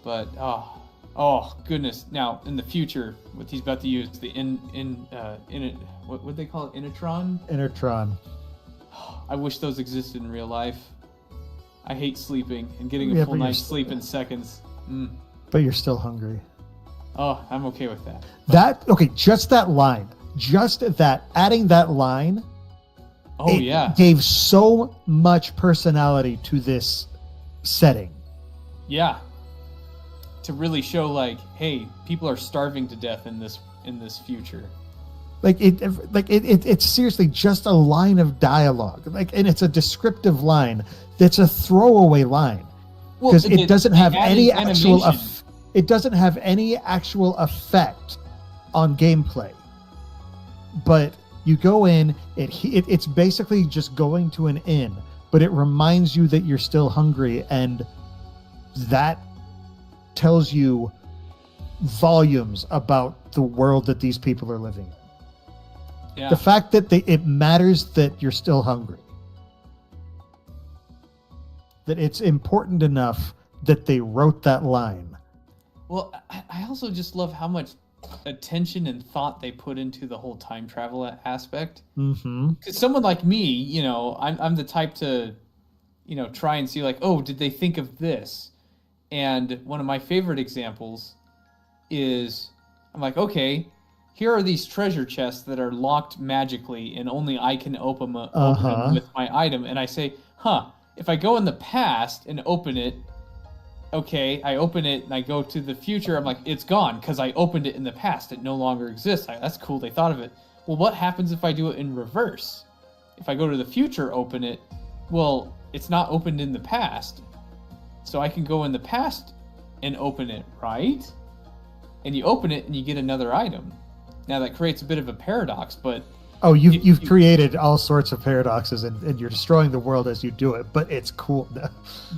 But oh goodness! Now in the future, what he's about to use, the what would they call it? Initron. Initron. I wish those existed in real life. I hate sleeping and getting a full night's sleep in seconds. But you're still hungry. Oh, I'm okay with that. Just that line. just that, adding that line, Oh it yeah. gave so much personality to this setting. Yeah. To really show like, hey, people are starving to death in this future. It's seriously just a line of dialogue. And it's a descriptive line that's a throwaway line. Because it doesn't have any actual it doesn't have any actual effect on gameplay. But you go in, it's basically just going to an inn, but it reminds you that you're still hungry, and that tells you volumes about the world that these people are living in. Yeah. The fact that it matters that you're still hungry. That it's important enough that they wrote that line. Well, I also just love how much attention and thought they put into the whole time travel aspect. Mm-hmm. Because someone like me, you know, I'm the type to, you know, try and see like, oh, did they think of this? And one of my favorite examples is, I'm like, okay, here are these treasure chests that are locked magically, and only I can open them with my item. And I say, if I go in the past and open it, okay, I open it and I go to the future, I'm like, it's gone because I opened it in the past. It no longer exists. That's cool. They thought of it. Well, what happens if I do it in reverse? If I go to the future, open it, well, it's not opened in the past. So I can go in the past and open it, right? And you open it and you get another item. Now that creates a bit of a paradox, but... Oh, you've created all sorts of paradoxes, and you're destroying the world as you do it, but it's cool.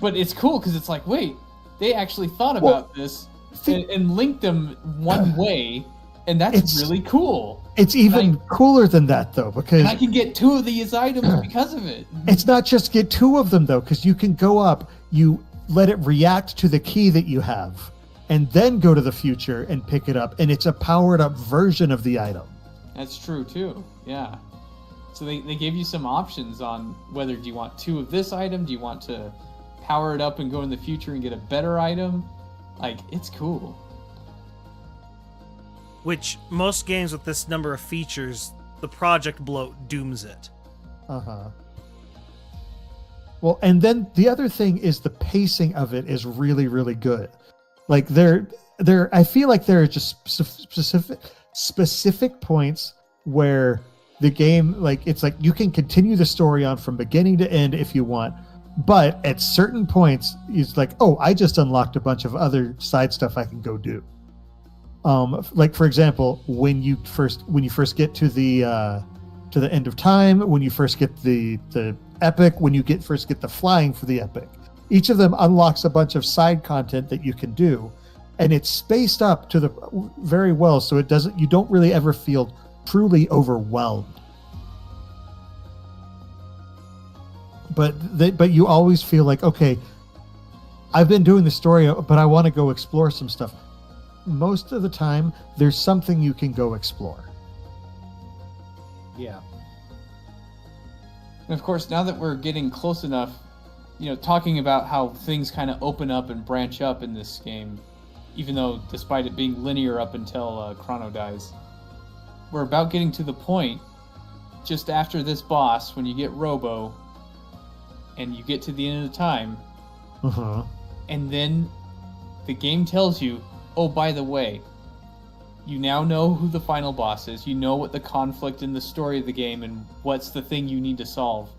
But it's cool because it's like, wait, they actually thought about this and linked them one way, and that's really cool. It's even cooler than that, though, because... I can get 2 of these items because of it. It's not just get 2 of them, though, because you can go up, you let it react to the key that you have, and then go to the future and pick it up, and it's a powered-up version of the item. That's true, too. Yeah. So they gave you some options on whether do you want 2 of this item, do you want to power it up and go in the future and get a better item. Like, it's cool. Which most games with this number of features, the project bloat dooms it. Well, and then the other thing is the pacing of it is really, really good. Like I feel like there are just specific points where the game, like, it's like you can continue the story on from beginning to end if you want, but at certain points it's like, oh, I just unlocked a bunch of other side stuff I can go do. Like, for example, when you first get to the end of time, when you first get the epic, when you first get the flying for the epic, each of them unlocks a bunch of side content that you can do, and it's spaced up to the very well, so you don't really ever feel truly overwhelmed. But you always feel like, okay, I've been doing the story, but I want to go explore some stuff. Most of the time, there's something you can go explore. Yeah. And of course, now that we're getting close enough, you know, talking about how things kind of open up and branch up in this game, even though despite it being linear up until Chrono dies, we're about getting to the point just after this boss when you get Robo and you get to the end of the time, and then the game tells you, oh, by the way, you now know who the final boss is, you know what the conflict in the story of the game and what's the thing you need to solve.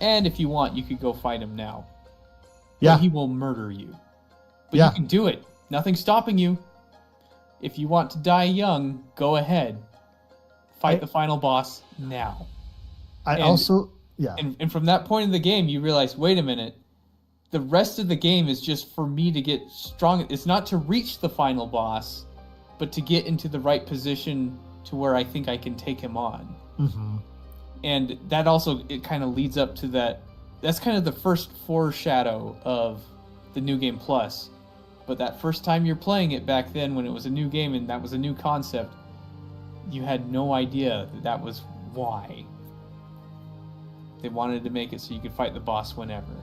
And if you want, you could go fight him now. Yeah. But he will murder you. But you can do it. Nothing's stopping you. If you want to die young, go ahead. Fight the final boss now. And from that point in the game, you realize, wait a minute, the rest of the game is just for me to get strong. It's not to reach the final boss, but to get into the right position to where I think I can take him on. Mm-hmm. And that also, it kind of leads up to that. That's kind of the first foreshadow of the New Game Plus. But that first time you're playing it back then, when it was a new game and that was a new concept, you had no idea that was why. They wanted to make it so you could fight the boss whenever.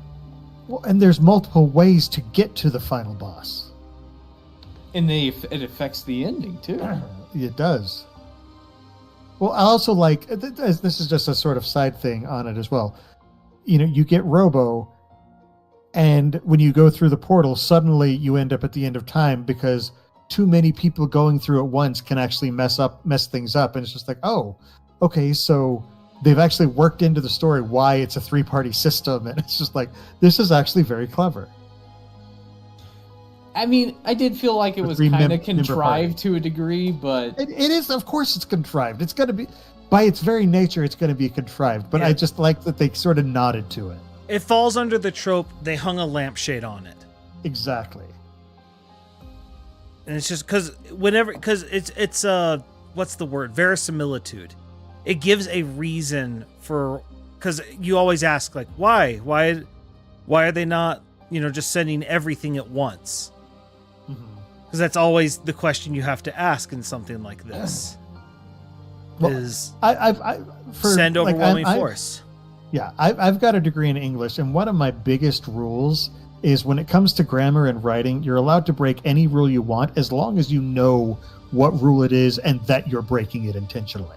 Well, and there's multiple ways to get to the final boss. And it affects the ending, too. It does. Well, I also like this is just a sort of side thing on it as well. You know, you get Robo, and when you go through the portal, suddenly you end up at the end of time because too many people going through at once can actually mess things up, and it's just like, oh, okay, so they've actually worked into the story why it's a 3-party system, and it's just like, this is actually very clever. I mean, I did feel like it was kind of contrived to a degree, but it is, of course, it's contrived. It's going to be, by its very nature, it's going to be contrived. But I just like that they sort of nodded to it. It falls under the trope. They hung a lampshade on it. Exactly. And it's just because it's what's the word? Verisimilitude. It gives a reason for, because you always ask, like, why are they not, just sending everything at once? Because that's always the question you have to ask in something like this. Well, is for, send overwhelming force. I've got a degree in English, and one of my biggest rules is when it comes to grammar and writing, you're allowed to break any rule you want as long as you know what rule it is and that you're breaking it intentionally.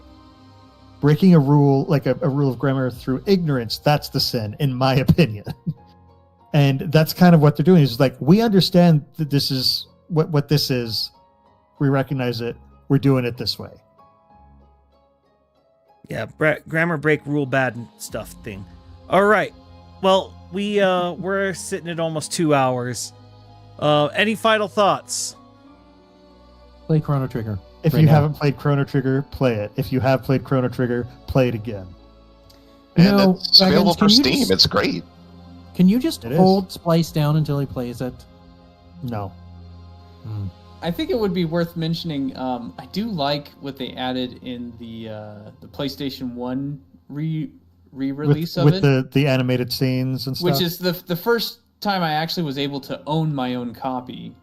Breaking a rule, like a rule of grammar through ignorance, that's the sin, in my opinion. And that's kind of what they're doing. Is like, we understand that this is what this is. We recognize it. We're doing it this way. Yeah, grammar break rule bad stuff thing. All right. Well, we're sitting at almost 2 hours. Any final thoughts? Play Chrono Trigger. If you haven't played Chrono Trigger, play it. If you have played Chrono Trigger, play it again. And it's available for Steam. It's great. Can you just hold Splice down until he plays it? No. I think it would be worth mentioning. I do like what they added in the PlayStation 1 re-release of it. With the animated scenes and stuff. Which is the first time I actually was able to own my own copy.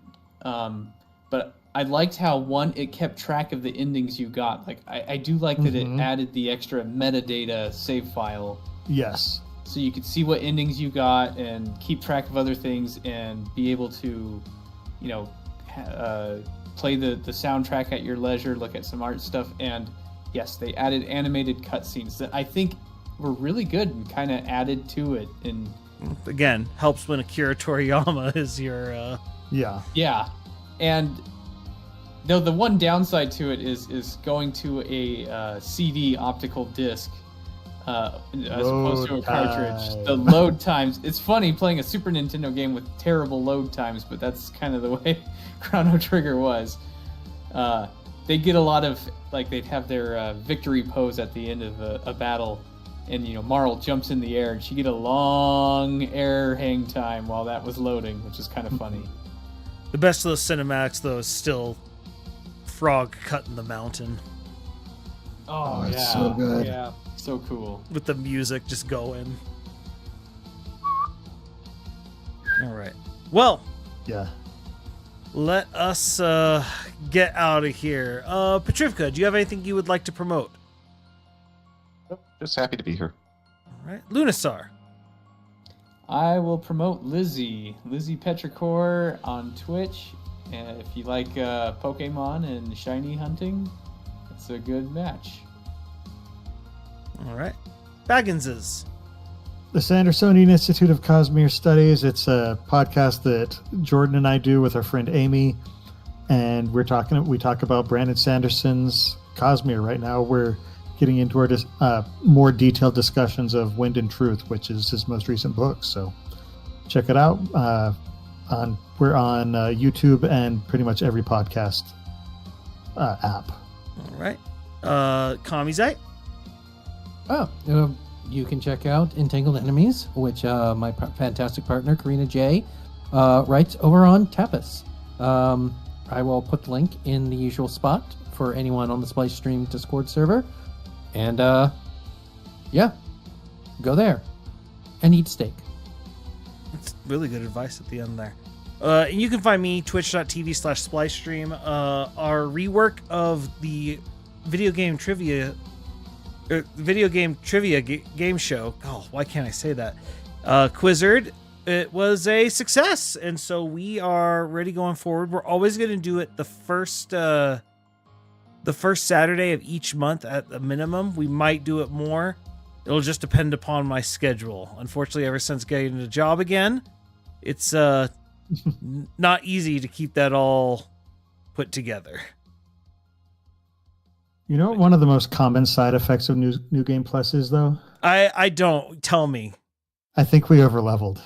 But I liked how, it kept track of the endings you got. Like, I do like that it added the extra metadata save file. Yes. So you could see what endings you got and keep track of other things and be able to, play the soundtrack at your leisure, look at some art stuff. And yes, they added animated cutscenes that I think were really good and kind of added to it. And again, helps when Akira Toriyama is your... Yeah. And though the one downside to it is going to a CD optical disc as opposed to a cartridge. The load times. It's funny playing a Super Nintendo game with terrible load times, but that's kind of the way Chrono Trigger was. They get a lot of, like, they'd have their victory pose at the end of a battle, and Marl jumps in the air, and she get a long air hang time while that was loading, which is kind of funny. The best of those cinematics, though, is still Frog cutting the mountain. Oh, yeah. It's so good. Yeah. So cool. With the music just going. All right. Well. Yeah. Let us get out of here. Petrivka, do you have anything you would like to promote? Just happy to be here. All right. Lunasar. I will promote Lizzie Petrichor on Twitch. And if you like Pokemon and shiny hunting, it's a good match. All right. Bagginses. The Sandersonian Institute of Cosmere Studies. It's a podcast that Jordan and I do with our friend Amy, and we talk about Brandon Sanderson's Cosmere. Right now, we're getting into our more detailed discussions of Wind and Truth, which is his most recent book. So check it out. We're on YouTube and pretty much every podcast app. All right. Kamizite. You can check out Entangled Enemies, which my fantastic partner, Karina J, writes over on Tapas. I will put the link in the usual spot for anyone on the Splice Stream Discord server. And, go there and eat steak. That's really good advice at the end there. And you can find me, twitch.tv/splicestream. Our rework of the video game trivia game show. Oh, why can't I say that? Quizzard. It was a success, and so we are ready going forward. We're always going to do it the first the first Saturday of each month at the minimum. We might do it more. It'll just depend upon my schedule. Unfortunately, ever since getting a job again, it's not easy to keep that all put together. You know what one of the most common side effects of New Game Plus is, though? I don't. Tell me. I think we overleveled.